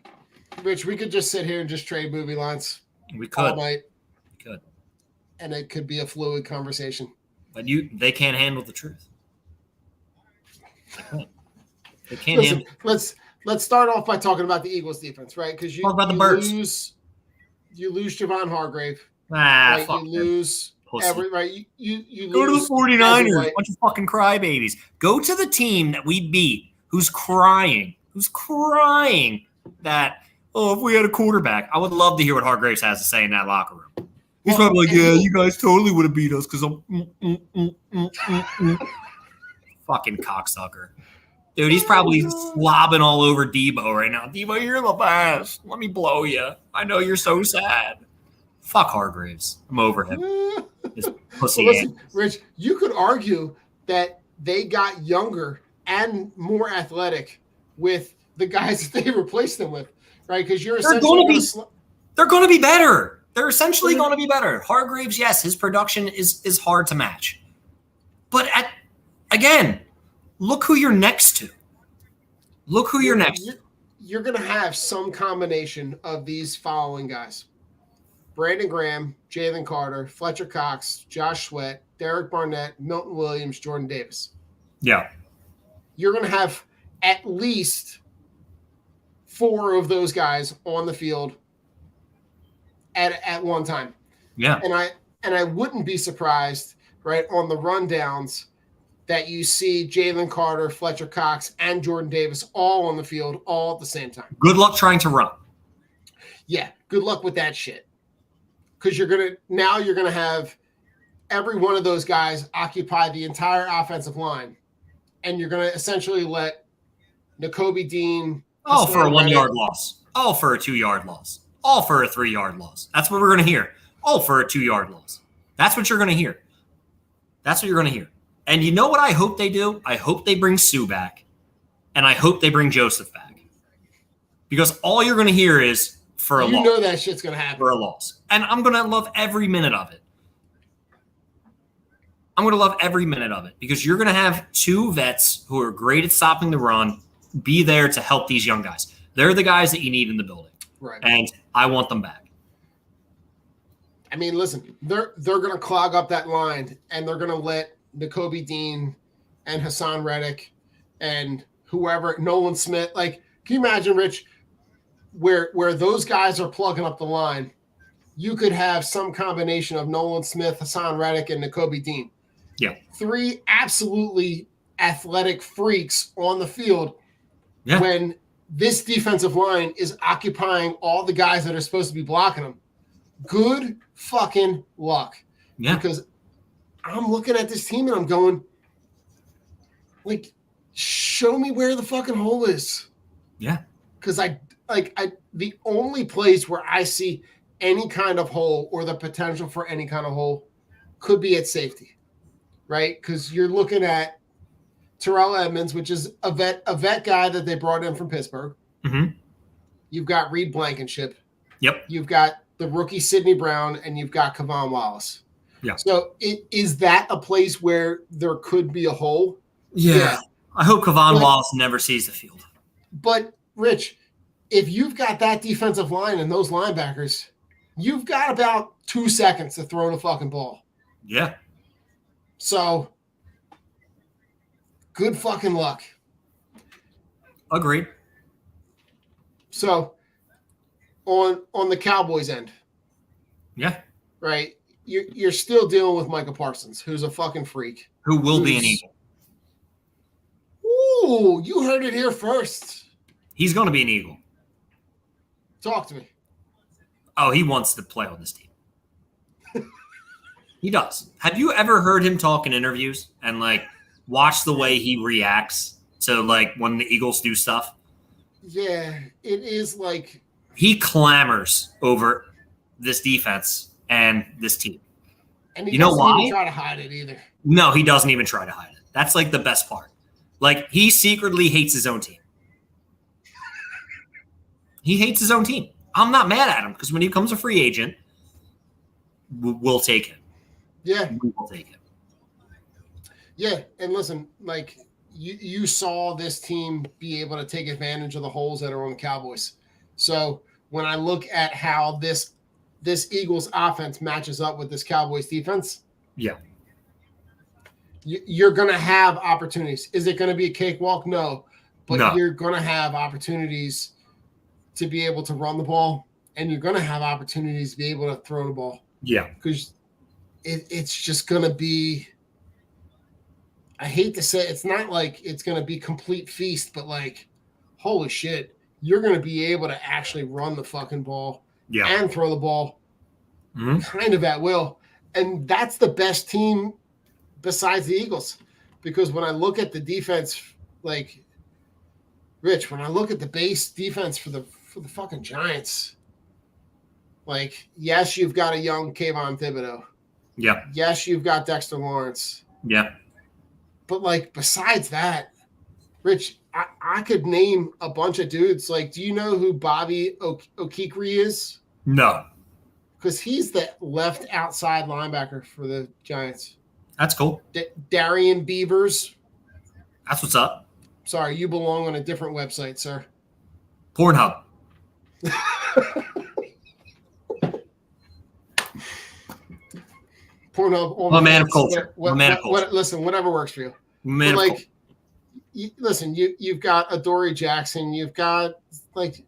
Rich, we could just sit here and just trade movie lines We all could. night, Could. and it could be a fluid conversation. But they can't handle the truth. They can't Listen, handle. let's start off by talking about the Eagles defense, right? Because Talk about the birds. You lose Javon Hargrave. Ah, Right? fuck You them. lose Pussy. right. You Go to lose the 49ers. Ezra White. Bunch of fucking crybabies. Go to the team that we beat who's crying that, oh, if we had a quarterback. I would love to hear what Hargraves has to say in that locker room. He's probably like, yeah, you guys totally would have beat us because I'm fucking cocksucker. Dude, he's probably slobbing all over Debo right now. Debo, you're the best. Let me blow you. I know you're so sad. Fuck Hargraves. I'm over him. This pussy Well, listen, ass. Rich, you could argue that they got younger and more athletic with the guys that they replaced them with, right? Because you're They're essentially going to be better. They're essentially going to be better. Hargraves, yes, his production is hard to match. But again, look who you're next to. Look who you're next to. You're going to have some combination of these following guys: Brandon Graham, Jalen Carter, Fletcher Cox, Josh Sweat, Derek Barnett, Milton Williams, Jordan Davis. Yeah. You're going to have at least 4 of those guys on the field at one time. Yeah. And I wouldn't be surprised, right, on the rundowns that you see Jalen Carter, Fletcher Cox, and Jordan Davis all on the field all at the same time. Good luck trying to run. Yeah, good luck with that shit. Because you're gonna have every one of those guys occupy the entire offensive line, and you're gonna essentially let Nakobe Dean All for a 1 yard loss. All for a 2 yard loss. All for a 3 yard loss. That's what we're going to hear. All for a 2 yard loss. That's what you're going to hear. That's what you're going to hear. And you know what I hope they do? I hope they bring Sue back. And I hope they bring Joseph back. Because all you're going to hear is for a loss. You know that shit's going to happen. For a loss. And I'm going to love every minute of it. I'm going to love every minute of it. Because you're going to have 2 vets who are great at stopping the run be there to help these young guys. They're the guys that you need in the building. Right. And I want them back. I mean, listen, they're going to clog up that line, and they're going to let Nakobe Dean and Hassan Reddick and whoever, Nolan Smith, like, can you imagine, Rich, where those guys are plugging up the line? You could have some combination of Nolan Smith, Hassan Reddick, and Nakobe Dean. Yeah. 3 absolutely athletic freaks on the field. Yeah. When this defensive line is occupying all the guys that are supposed to be blocking them. Good fucking luck. Yeah. Because I'm looking at this team and I'm going, like, show me where the fucking hole is. Yeah. Because the only place where I see any kind of hole or the potential for any kind of hole could be at safety, right? Because you're looking at Terrell Edmonds, which is a vet guy that they brought in from Pittsburgh. Mm-hmm. You've got Reed Blankenship. Yep. You've got the rookie Sidney Brown, and you've got Kavon Wallace. Yeah. So is that a place where there could be a hole? Yeah. I hope Kavon Wallace never sees the field. But, Rich, if you've got that defensive line and those linebackers, you've got about 2 seconds to throw the fucking ball. Yeah. So, good fucking luck. Agreed. So, on the Cowboys end, Yeah. right, you're still dealing with Micah Parsons, who's a fucking freak. Who will be an Eagle? Ooh, you heard it here first. He's going to be an Eagle. Talk to me. Oh, he wants to play on this team. He does. Have you ever heard him talk in interviews and, like, watch the way he reacts to, like, when the Eagles do stuff? Yeah, it is like He clamors over this defense and this team. and he You know doesn't why? even try to hide it either. No, he doesn't even try to hide it. That's like the best part. Like, he secretly hates his own team. He hates his own team. I'm not mad at him because when he becomes a free agent, we'll take him. Yeah. We will take him. Yeah. And listen, like, you saw this team be able to take advantage of the holes that are on the Cowboys. So when I look at how this Eagles offense matches up with this Cowboys defense, yeah, you're going to have opportunities. Is it going to be a cakewalk? No. But No. you're going to have opportunities to be able to run the ball, and you're going to have opportunities to be able to throw the ball. Yeah. Because it's just going to be – I hate to say it's not like it's going to be complete feast, but like, holy shit, you're going to be able to actually run the fucking ball and throw the ball kind of at will. And that's the best team besides the Eagles. Because when I look at the defense, like, Rich, when I look at the base defense for the fucking Giants, like, yes, you've got a young Kayvon Thibodeau. Yeah. Yes, you've got Dexter Lawrence. Yeah. But, like, besides that, Rich, I could name a bunch of dudes. Like, do you know who Bobby Okikri is? No. Because he's the left outside linebacker for the Giants. That's cool. Darian Beavers. That's what's up. Sorry, you belong on a different website, sir. Pornhub. Pornhub. A man of culture. Listen, whatever works for you. Man but of like, listen, you've got Adoree Jackson. You've got like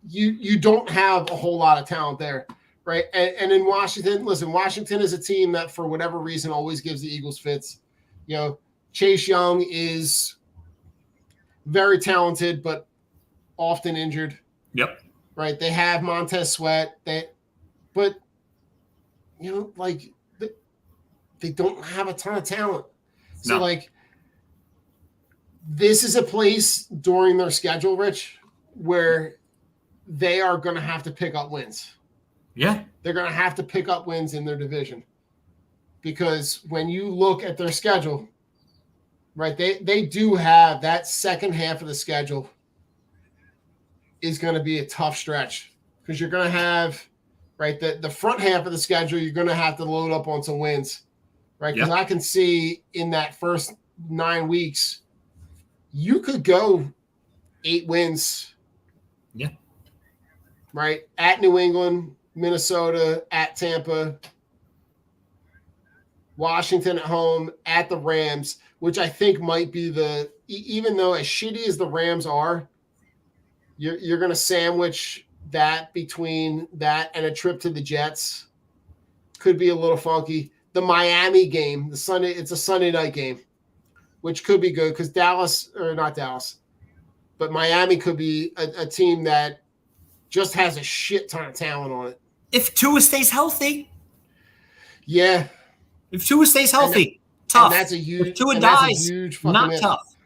you don't have a whole lot of talent there, right? And in Washington, listen, Washington is a team that for whatever reason always gives the Eagles fits. You know, Chase Young is very talented, but often injured. Yep. Right. They have Montez Sweat. But you know, like they don't have a ton of talent. So like this is a place during their schedule, Rich, where they are going to have to pick up wins. Yeah. They're going to have to pick up wins in their division. Because when you look at their schedule, right, they do have that second half of the schedule is going to be a tough stretch because you're going to have, right, the front half of the schedule, you're going to have to load up on some wins, right? Because I can see in that first 9 weeks, you could go 8 wins. Yeah. Right? At New England, Minnesota, at Tampa, Washington at home, at the Rams, which I think might be even though as shitty as the Rams are, you're going to sandwich that between that and a trip to the Jets. Could be a little funky. The Miami game, it's a Sunday night game, which could be good because but Miami could be a team that just has a shit ton of talent on it. If Tua stays healthy. Yeah. If Tua stays healthy, tough. And that's a huge. If Tua dies, not miss. tough.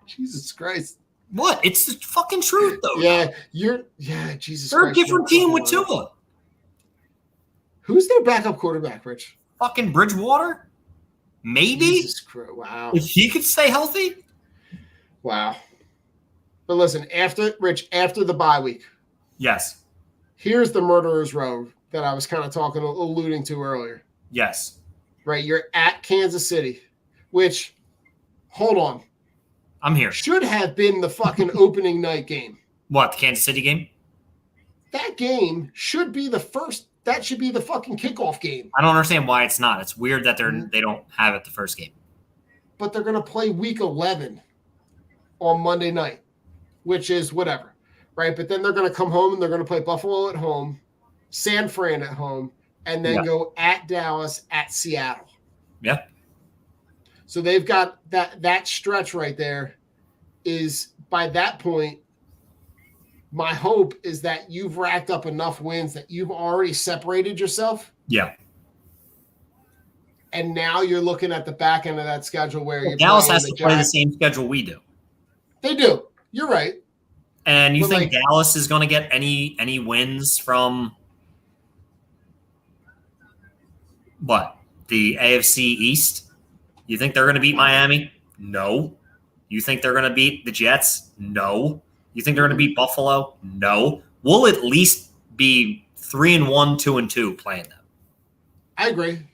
Jesus Christ. What? It's the fucking truth, though. Yeah, Jesus They're Christ. a different team with Tua. Who's their backup quarterback, Rich? Fucking Bridgewater? Maybe? Jesus Christ. Wow. If he could stay healthy? Wow. But listen, after the bye week. Yes. Here's the murderer's row that I was kind of alluding to earlier. Yes. Right, you're at Kansas City, which, hold on. I'm here. Should have been the fucking opening night game. What, the Kansas City game? That game should be the first. That should be the fucking kickoff game. I don't understand why it's not. It's weird that they don't have it the first game. But they're going to play week 11 on Monday night, which is whatever, right? But then they're going to come home and they're going to play Buffalo at home, San Fran at home, and then go at Dallas, at Seattle. Yeah. So they've got that stretch right there is by that point, my hope is that you've racked up enough wins that you've already separated yourself. Yeah. And now you're looking at the back end of that schedule where Dallas has to play the same schedule we do. They do. You're right. And you think Dallas is going to get any wins from what? The AFC East? You think they're going to beat Miami? No. You think they're going to beat the Jets? No. You think they're going to beat Buffalo? No. We'll at least be 3-1, 2-2 playing them. I agree.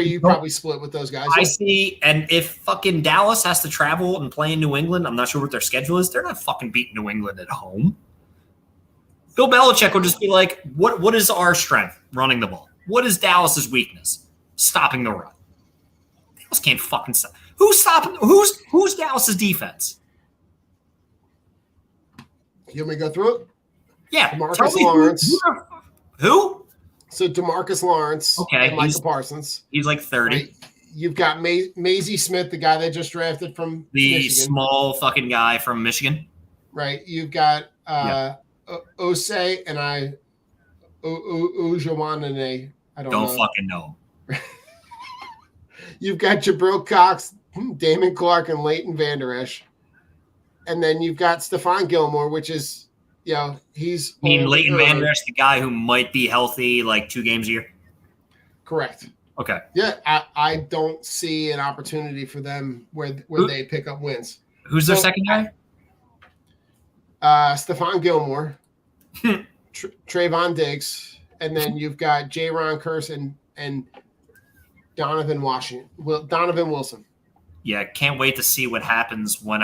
You probably split with those guys. I see. And if fucking Dallas has to travel and play in New England, I'm not sure what their schedule is. They're not fucking beating New England at home. Bill Belichick will just be like, what is our strength? Running the ball. What is Dallas's weakness? Stopping the run. Dallas can't fucking stop. Who's stopping? Who's Dallas's defense? You want me to go through it? Yeah. DeMarcus Lawrence. Who? So DeMarcus Lawrence and Micah Parsons. He's like 30. Right? You've got Maisie Smith, the guy they just drafted from the Michigan. Small fucking guy from Michigan. Right. You've got Osei and Ujowanene. I don't know. Fucking know. You've got Jabril Cox, Damon Clark, and Leighton Vander Esch. And then you've got Stephon Gilmore, which is, he's. Leighton Vander Esch, the guy who might be healthy like 2 games a year? Correct. Okay. Yeah, I don't see an opportunity for them where they pick up wins. Who's their second guy? Stephon Gilmore, Trayvon Diggs, and then you've got J-Ron Curse and Donovan Wilson. Yeah, can't wait to see what happens when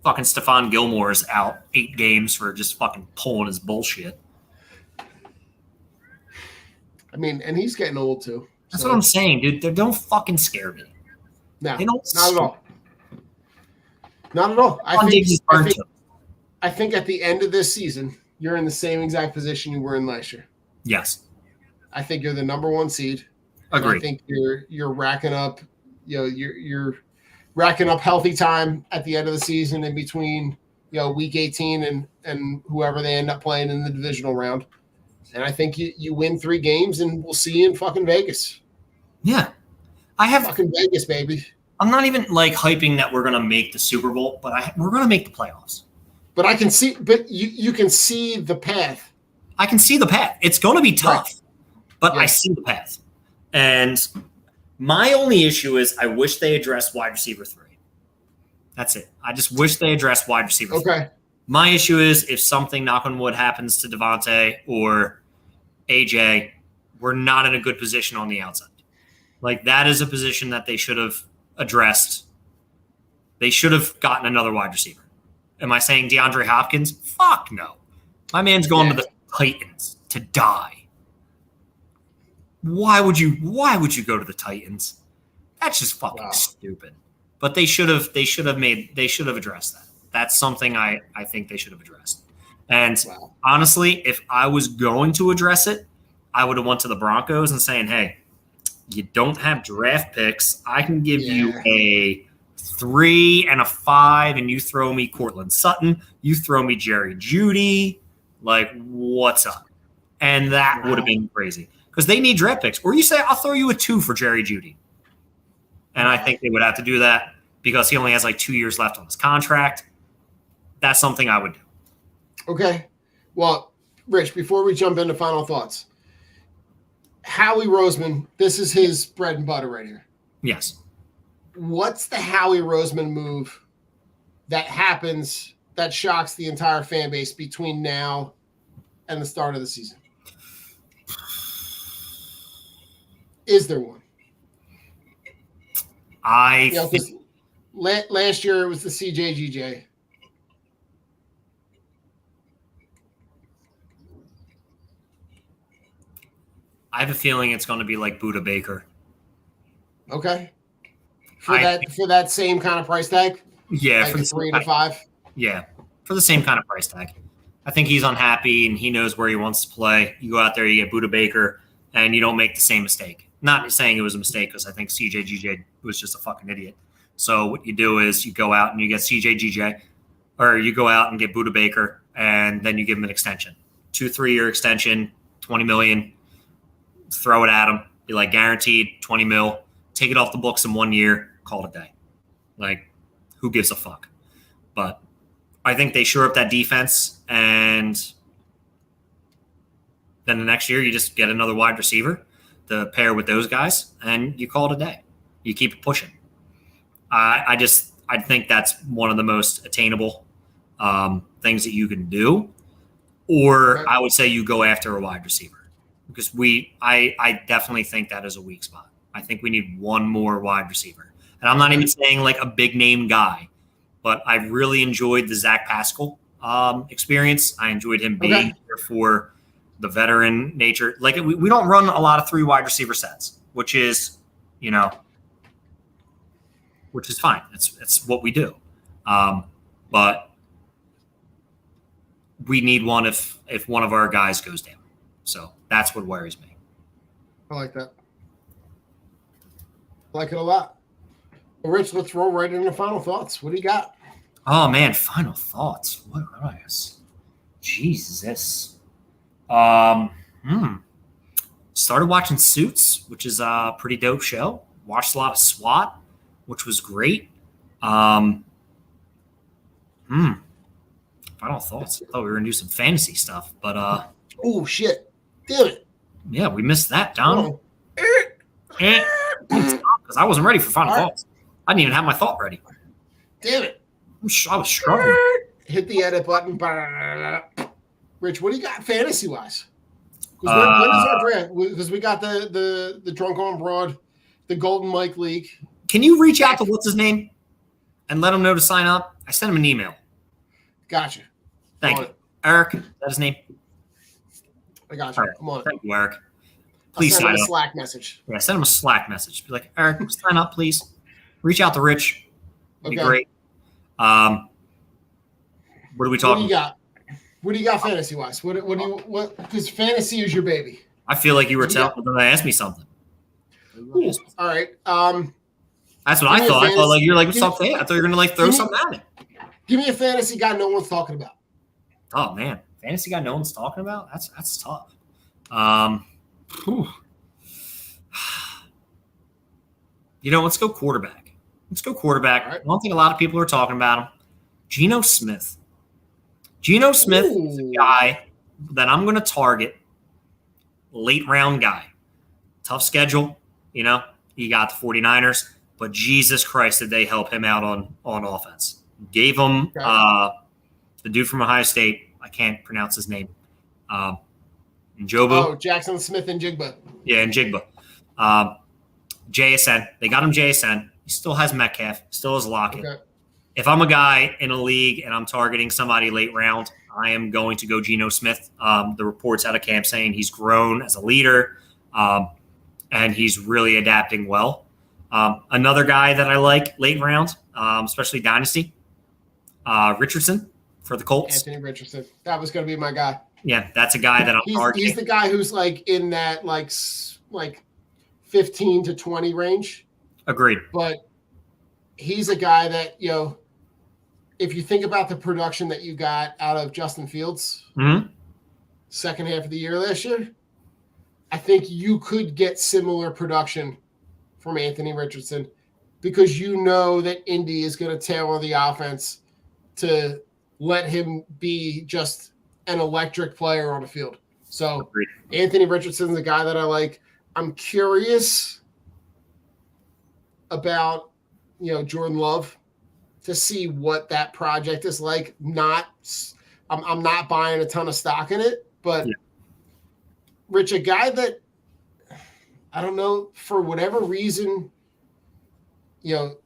fucking Stephon Gilmore's out 8 games for just fucking pulling his bullshit. I mean, and he's getting old too. That's what I'm saying, dude. They don't fucking scare me. No, they don't. Not at all. Not at all. I think at the end of this season, you're in the same exact position you were in last year. Yes. I think you're the number 1 seed. Agree. I think you're racking up, you're racking up healthy time at the end of the season in between, week 18 and whoever they end up playing in the divisional round. And I think you win 3 games and we'll see you in fucking Vegas. Yeah. I have fucking Vegas, baby. I'm not even like hyping that we're going to make the Super Bowl, but we're going to make the playoffs. But I can see, but you can see the path. I can see the path. It's going to be tough, right. But I see the path. And my only issue is I wish they addressed wide receiver 3. That's it. I just wish they addressed wide receiver 3. My issue is if something, knock on wood, happens to Devontae or AJ, we're not in a good position on the outside. Like, that is a position that they should have addressed. They should have gotten another wide receiver. Am I saying DeAndre Hopkins? Fuck no. My man's going to the Titans to die. Why would you go to the Titans? That's just fucking stupid. But they should have addressed that. That's something I think they should have addressed. And honestly, if I was going to address it, I would have went to the Broncos and saying, hey, you don't have draft picks. I can give you a 3 and a 5, and you throw me Cortland Sutton. You throw me Jerry Jeudy. Like, what's up? And that would have been crazy because they need draft picks. Or you say, I'll throw you a 2 for Jerry Jeudy. And I think they would have to do that because he only has like 2 years left on his contract. That's something I would do. Okay. Well, Rich, before we jump into final thoughts, Howie Roseman, this is his bread and butter right here. Yes. What's the Howie Roseman move that happens that shocks the entire fan base between now and the start of the season? Is there one? Last year it was the CJGJ. I have a feeling it's going to be like Budda Baker. Okay. For that same kind of price tag? Yeah. Like for the 3 to 5? Yeah. For the same kind of price tag. I think he's unhappy and he knows where he wants to play. You go out there, you get Budda Baker, and you don't make the same mistake. Not saying it was a mistake because I think CJGJ was just a fucking idiot. So what you do is you go out and you get CJGJ, or you go out and get Budda Baker, and then you give him an extension. 2-3-year extension, $20 million. Throw it at him. Be like, guaranteed $20 million. Take it off the books in 1 year. Call it a day. Like, who gives a fuck? But I think they shore up that defense, and then the next year you just get another wide receiver. to pair with those guys, and you call it a day. You keep it pushing. I think that's one of the most attainable things that you can do. Or I would say you go after a wide receiver, because I definitely think that is a weak spot. I think we need one more wide receiver. And I'm not even saying like a big name guy, but I really enjoyed the Zach Pascal experience. I enjoyed him being here for the veteran nature. Like we don't run a lot of 3 wide receiver sets, which is fine. It's what we do. But we need one if one of our guys goes down. So that's what worries me. I like that. I like it a lot. Well, Rich, let's roll right into final thoughts. What do you got? Oh man, final thoughts. What else? Jesus. Started watching Suits, which is a pretty dope show. Watched a lot of SWAT, which was great. Final thoughts. I thought we were gonna do some fantasy stuff, but oh shit. Damn it. Yeah, we missed that, Don. Because I wasn't ready for final thoughts. I didn't even have my thought ready. Damn it. I was struggling. Hit the edit button. Rich, what do you got fantasy-wise? When is our draft? Because we got the Drunk on Broad, the Golden Mike League. Can you reach out to what's his name and let him know to sign up? I sent him an email. Gotcha. Thank you. Eric, is that his name? I got you. Right. Come on. Thank you, Eric. Please send him sign a up. Slack message. Yeah, send him a Slack message. Be like, Eric, sign up, please. Reach out to Rich. It'd be great. What are we talking about? What do you got fantasy wise? What because fantasy is your baby. I feel like you were telling them to ask me something. Ooh, all right. That's what I thought. I thought like you're like, what's up? I thought you were gonna like throw something at me. Give me a fantasy guy no one's talking about. Oh man. Fantasy guy no one's talking about? That's tough. Let's go quarterback. Right. I don't think a lot of people are talking about him. Geno Smith. Geno Smith is a guy that I'm going to target. Late round guy. Tough schedule. You got the 49ers, but Jesus Christ, did they help him out on offense. Gave him the dude from Ohio State. I can't pronounce his name. Njobu. Oh, Jackson Smith and Jigba. Yeah, and Jigba. JSN. They got him JSN. He still has Metcalf. Still has Lockett. Okay. If I'm a guy in a league and I'm targeting somebody late round, I am going to go Geno Smith. The reports out of camp saying he's grown as a leader, and he's really adapting well. Another guy that I like late round, especially Dynasty, Richardson for the Colts. Anthony Richardson. That was going to be my guy. Yeah, that's a guy that I'm targeting. He's the guy who's like in that like 15 to 20 range. Agreed. But he's a guy that, if you think about the production that you got out of Justin Fields, second half of the year last year, I think you could get similar production from Anthony Richardson because you know that Indy is going to tailor the offense to let him be just an electric player on the field. So Agreed. Anthony Richardson's a guy that I like. I'm curious about, Jordan Love to see what that project is like. I'm not buying a ton of stock in it, but Rich, a guy that I don't know for whatever reason,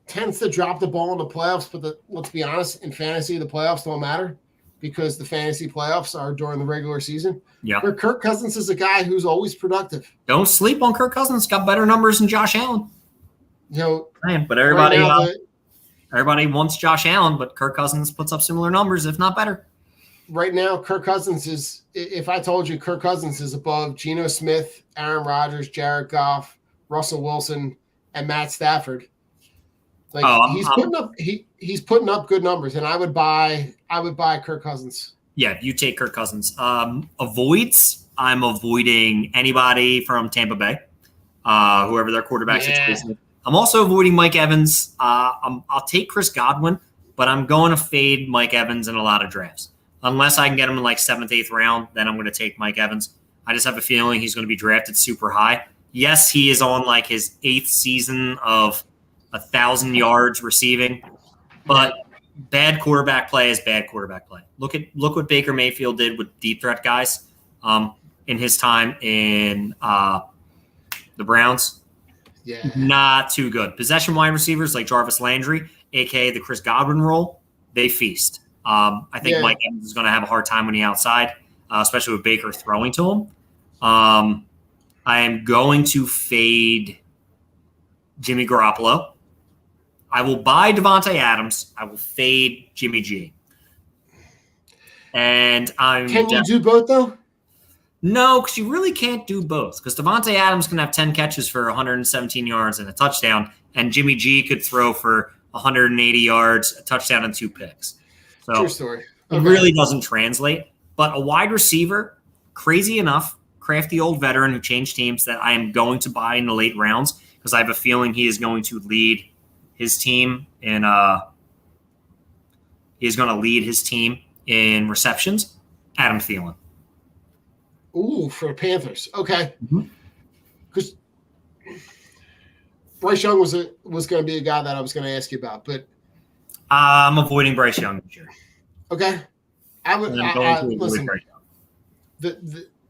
tends to drop the ball in the playoffs. But let's be honest, in fantasy, the playoffs don't matter because the fantasy playoffs are during the regular season. Yeah. Where Kirk Cousins is a guy who's always productive. Don't sleep on Kirk Cousins. Got better numbers than Josh Allen. But everybody, everybody wants Josh Allen, but Kirk Cousins puts up similar numbers, if not better. Right now, Kirk Cousins is, if I told you Kirk Cousins is above Geno Smith, Aaron Rodgers, Jared Goff, Russell Wilson, and Matt Stafford, he's putting up good numbers, and I would buy Kirk Cousins. Yeah, you take Kirk Cousins. Avoids, I'm avoiding anybody from Tampa Bay, whoever their quarterback situation is. I'm also avoiding Mike Evans. I'll take Chris Godwin, but I'm going to fade Mike Evans in a lot of drafts. Unless I can get him in like 7th, 8th round, then I'm going to take Mike Evans. I just have a feeling he's going to be drafted super high. Yes, he is on like his 8th season of 1,000 yards receiving, but bad quarterback play is bad quarterback play. Look what Baker Mayfield did with deep threat guys in his time in the Browns. Yeah. Not too good. Possession wide receivers like Jarvis Landry, aka the Chris Godwin role, they feast. I think Mike Evans is going to have a hard time when he's outside, especially with Baker throwing to him. I am going to fade Jimmy Garoppolo. I will buy Devontae Adams. I will fade Jimmy G. And Can you do both though? No, because you really can't do both. Because Devontae Adams can have 10 catches for 117 yards and a touchdown, and Jimmy G could throw for 180 yards, a touchdown, and 2 picks. So True story. It really doesn't translate. But a wide receiver, crazy enough, crafty old veteran who changed teams that I am going to buy in the late rounds because I have a feeling he is going to lead his team in receptions. Adam Thielen. Ooh, for the Panthers. Okay. Because Bryce Young was going to be a guy that I was going to ask you about, but I'm avoiding Bryce Young this year. Okay. Listen.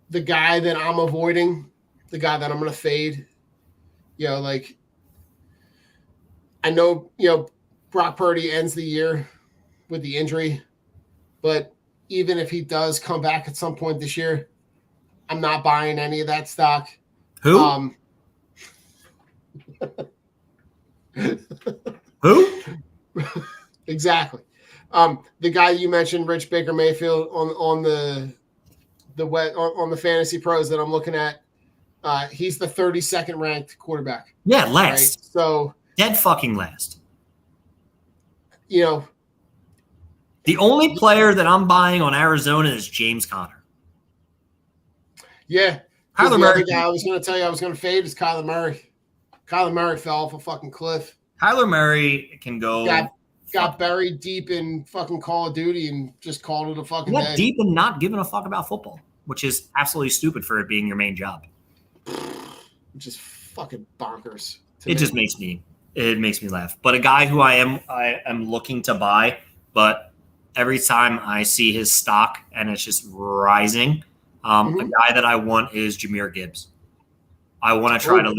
The guy that I'm avoiding, the guy that I'm going to fade, like I know, Brock Purdy ends the year with the injury, but even if he does come back at some point this year, I'm not buying any of that stock. Who? Who? Exactly. The guy you mentioned, Rich Baker Mayfield, on the Fantasy Pros that I'm looking at, he's the 32nd ranked quarterback. Yeah, last. Right? So dead fucking last. The only player that I'm buying on Arizona is James Conner. Yeah. Kyler the Murray. other guy I was going to tell you I was going to fade is Kyler Murray. Kyler Murray fell off a fucking cliff. Kyler Murray can go. Got buried deep in fucking Call of Duty and just called it a fucking day. Deep and not giving a fuck about football, which is absolutely stupid for it being your main job. Which is fucking bonkers. It just makes me laugh. But a guy who I am looking to buy, but every time I see his stock and it's just rising, a guy that I want is Jahmyr Gibbs. I want to try to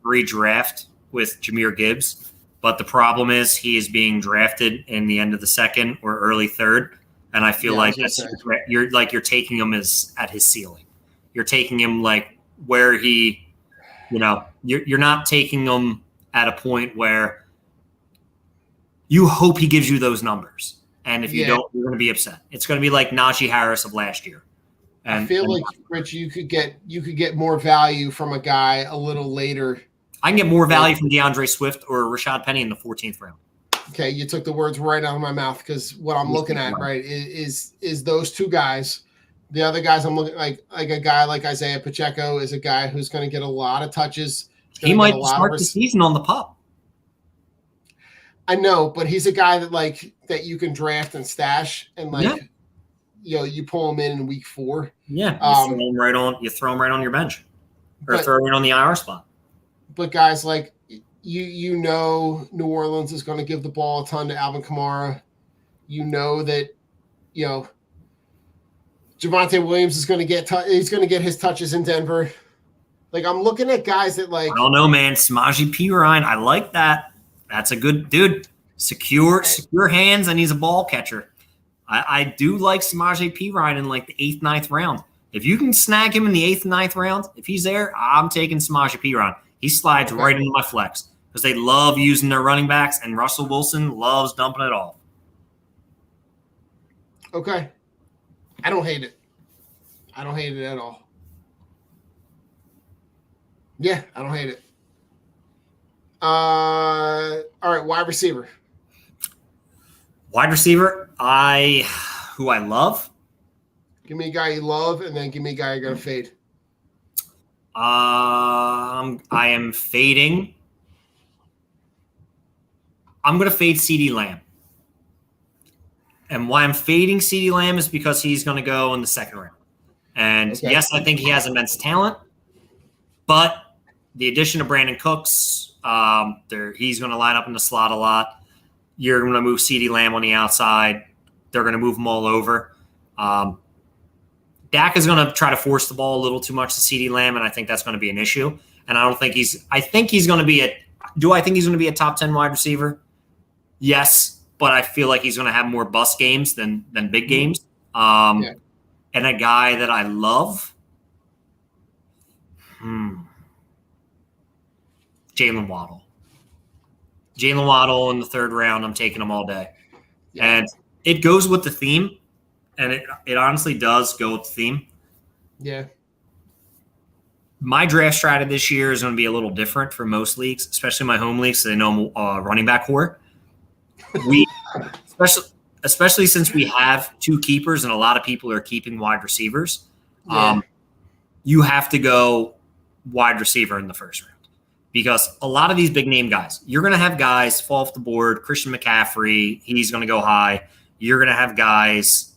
redraft with Jahmyr Gibbs. But the problem is he is being drafted in the end of the 2nd or early 3rd, and I feel like you're taking him at his ceiling. You're taking him like where he, you're not taking him at a point where you hope he gives you those numbers, and if you don't, you're going to be upset. It's going to be like Najee Harris of last year. And, I feel like Rich, you could get more value from a guy a little later. I can get more value from DeAndre Swift or Rashad Penny in the 14th round. Okay, you took the words right out of my mouth because what I'm looking at, right, is those two guys. The other guys I'm looking like a guy like Isaiah Pacheco is a guy who's going to get a lot of touches. He might start the season on the pup. I know, but he's a guy that you can draft and stash and you pull him in week 4. Yeah, you throw him right on your bench or throw him on the IR spot. But guys like New Orleans is going to give the ball a ton to Alvin Kamara. That Javonte Williams is going to get he's going to get his touches in Denver. Like I'm looking at guys that I don't know, man. Samaje Perine, I like that. That's a good dude. Secure hands, and he's a ball catcher. I do like Samaje Perine in like the 8th, 9th round. If you can snag him in the 8th and 9th round, if he's there, I'm taking Samaje Perine. He slides right into my flex because they love using their running backs, and Russell Wilson loves dumping it off. Okay. I don't hate it. I don't hate it at all. Yeah, I don't hate it. All right, wide receiver. Wide receiver, who I love. Give me a guy you love, and then give me a guy you're going to fade. I am fading. I'm going to fade CeeDee Lamb. And why I'm fading CeeDee Lamb is because he's going to go in the 2nd round. And yes, I think he has immense talent, but the addition of Brandon Cooks, he's going to line up in the slot a lot. You're going to move CeeDee Lamb on the outside. They're going to move them all over. Dak is going to try to force the ball a little too much to CeeDee Lamb, and I think that's going to be an issue. And I think he's going to be a top 10 wide receiver? Yes, but I feel like he's going to have more bust games than big games. And a guy that I love, Jalen Waddle. Jalen Waddle in the third round, I'm taking him all day. Yeah. And it goes with the theme, and it honestly does go with the theme. Yeah. My draft strategy this year is going to be a little different for most leagues, especially my home leagues, so they know I'm a running back whore. Especially since we have two keepers and a lot of people are keeping wide receivers, you have to go wide receiver in the first round. Because a lot of these big name guys, you're going to have guys fall off the board. Christian McCaffrey, he's going to go high. You're going to have guys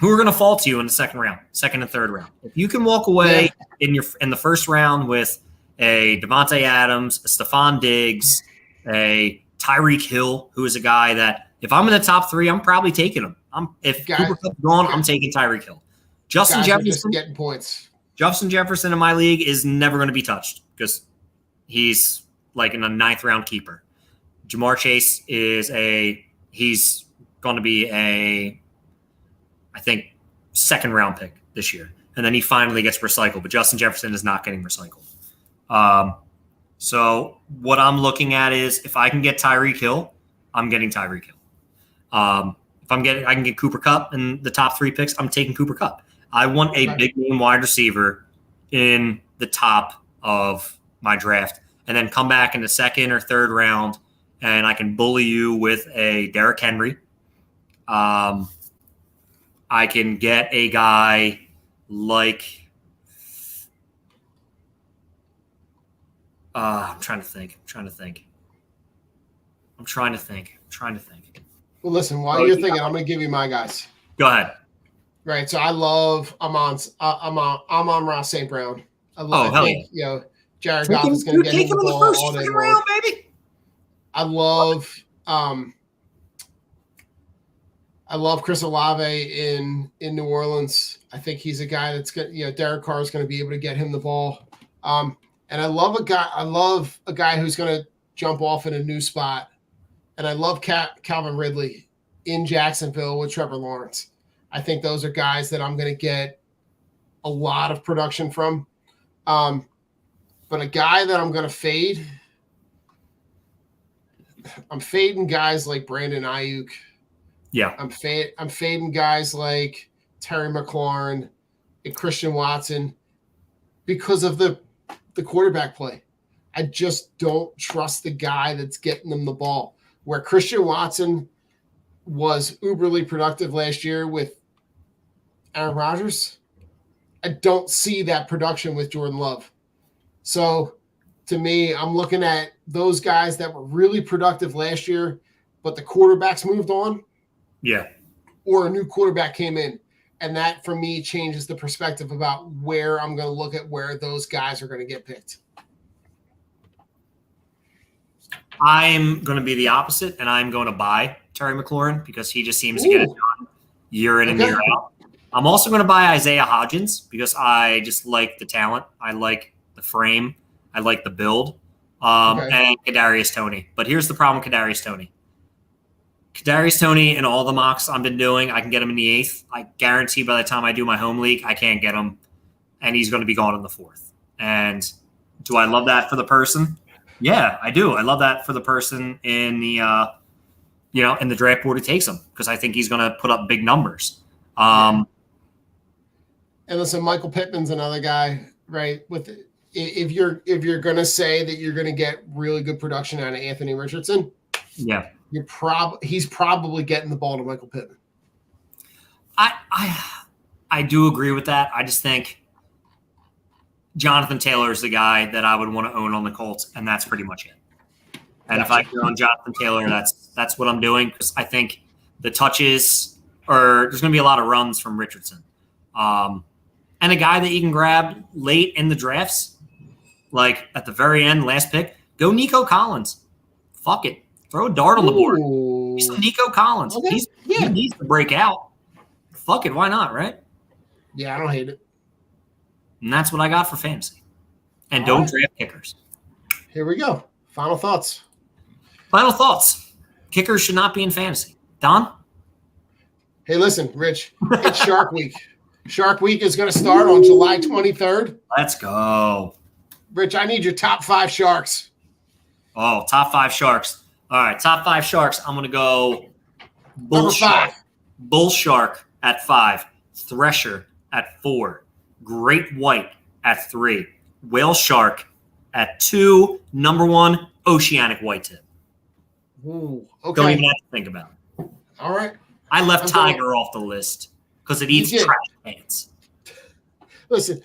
who are going to fall to you in the second and third round. If you can walk away in the first round with a Devontae Adams, a Stephon Diggs, a Tyreek Hill, who is a guy that if I'm in the top 3, I'm probably taking him. If Cooper Kupp's gone, I'm taking Tyreek Hill. Justin Jefferson getting points. Justin Jefferson in my league is never going to be touched because he's like in a 9th round keeper. Jamar Chase he's going to be I think 2nd round pick this year. And then he finally gets recycled, but Justin Jefferson is not getting recycled. So what I'm looking at is if I can get Tyreek Hill, I'm getting Tyreek Hill. If I can get Cooper Kupp in the top 3 picks, I'm taking Cooper Kupp. I want a big name wide receiver in the top of my draft and then come back in the 2nd or 3rd round and I can bully you with a Derrick Henry. I can get a guy like I'm trying to think. Well, listen, while you're thinking, I'm going to give you my guys. Go ahead. Right. So I'm on Ross St. Brown. Hell yeah. You know, Jared Goff is going to get him the ball all day long. Baby. I love Chris Olave in New Orleans. I think he's a guy that's going. Derek Carr is going to be able to get him the ball. And I love a guy who's going to jump off in a new spot. And I love Calvin Ridley in Jacksonville with Trevor Lawrence. I think those are guys that I'm going to get a lot of production from. But a guy that I'm going to fade, I'm fading guys like Brandon Ayuk. Yeah. I'm fading guys like Terry McLaurin and Christian Watson because of the quarterback play. I just don't trust the guy that's getting them the ball. Where Christian Watson was uberly productive last year with Aaron Rodgers, I don't see that production with Jordan Love. So to me, I'm looking at those guys that were really productive last year, but the quarterbacks moved on. Yeah. Or a new quarterback came in. And that, for me, changes the perspective about where I'm going to look at where those guys are going to get picked. I'm going to be the opposite, and I'm going to buy Terry McLaurin because he just seems to get it done year in and year out. I'm also going to buy Isaiah Hodgins because I just like the talent. I like the frame. I like the build. And Kadarius Toney. But here's the problem with Kadarius Toney. Kadarius Toney in all the mocks I've been doing, I can get him in the 8th. I guarantee by the time I do my home league, I can't get him, and he's going to be gone in the 4th. And do I love that for the person? Yeah, I do. I love that for the person in the in the draft board who takes him because I think he's going to put up big numbers. And listen, Michael Pittman's another guy, right? If you're going to say that you're going to get really good production out of Anthony Richardson, he's probably getting the ball to Michael Pittman. I do agree with that. I just think Jonathan Taylor is the guy that I would want to own on the Colts, and that's pretty much it. And if I can own Jonathan Taylor, that's what I'm doing because I think the touches there's going to be a lot of runs from Richardson. And a guy that you can grab late in the drafts, like at the very end, last pick, go Nico Collins. Fuck it. Throw a dart on the board. He's the Nico Collins. Okay. He needs to break out. Fuck it. Why not, right? Yeah, I don't hate it. And that's what I got for fantasy. And don't draft kickers. Here we go. Final thoughts. Final thoughts. Kickers should not be in fantasy. Don? Hey, listen, Rich, it's Shark Week. Shark Week is going to start on July 23rd. Let's go. Rich, I need your top 5 sharks. Oh, top 5 sharks. All right, top 5 sharks. I'm going to go Number 5. Bull shark at 5. Thresher at 4. Great white at 3. Whale shark at 2. Number 1, oceanic whitetail. Ooh, okay. Don't even have to think about it. All right. I left tiger off the list because it eats trash pants. Listen,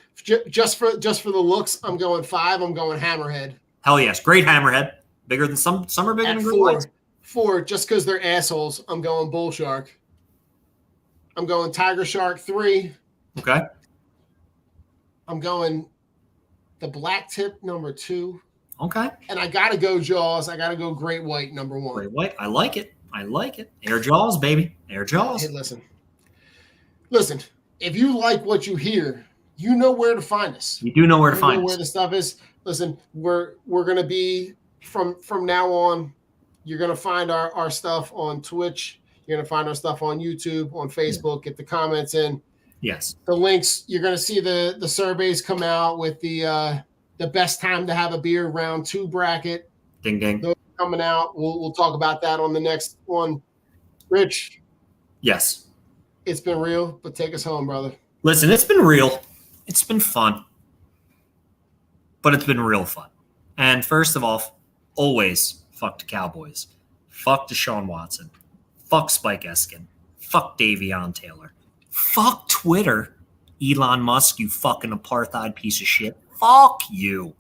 just for the looks, I'm going 5. I'm going hammerhead. Hell yes. Great hammerhead. Bigger than some are bigger At than great whites. 4, just because they're assholes, I'm going bull shark. I'm going tiger shark 3. Okay. I'm going the black tip number 2. Okay. And I got to go jaws. I got to go great white number 1. Great white. I like it. Air jaws, baby. Air jaws. Hey, listen. If you like what you hear, you know where to find us. You do know where to find us. Where the stuff is. Listen, we're going to be from now on. You're going to find our stuff on Twitch. You're going to find our stuff on YouTube, on Facebook. Get the comments in. Yes. The links. You're going to see the surveys come out with the best time to have a beer round 2 bracket. Ding ding. Those coming out. We'll talk about that on the next one. Rich. Yes. It's been real, but take us home, brother. Listen, it's been real. It's been fun. But it's been real fun. And first of all, always fuck the Cowboys. Fuck Deshaun Watson. Fuck Spike Eskin. Fuck Davion Taylor. Fuck Twitter. Elon Musk, you fucking apartheid piece of shit. Fuck you.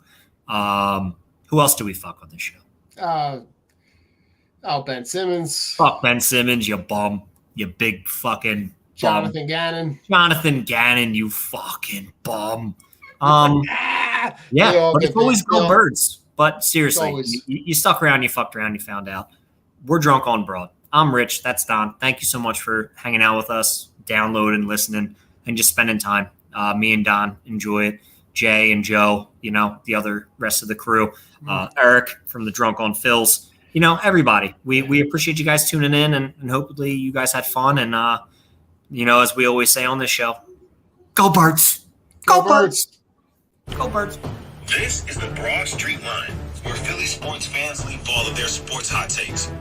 Who else do we fuck on this show? Ben Simmons. Fuck Ben Simmons, you bum. You big fucking Jonathan Gannon. Jonathan Gannon, you fucking bum. Yeah, but it's always go birds. But seriously, you stuck around, you fucked around, you found out. We're drunk on broad. I'm Rich. That's Don. Thank you so much for hanging out with us, downloading, listening, and just spending time. Me and Don enjoy it. Jay and Joe, the other rest of the crew. Eric from the Drunk on Phils. Everybody. We appreciate you guys tuning in, and hopefully you guys had fun. And, as we always say on this show, go Birds. Go Birds. Go Birds. This is the Broad Street Line, where Philly sports fans leave all of their sports hot takes.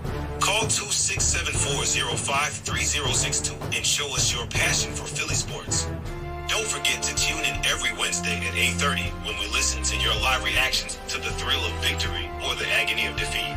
Call 267-405-3062 and show us your passion for Philly sports. Don't forget to tune in every Wednesday at 8:30 when we listen to your live reactions to the thrill of victory or the agony of defeat.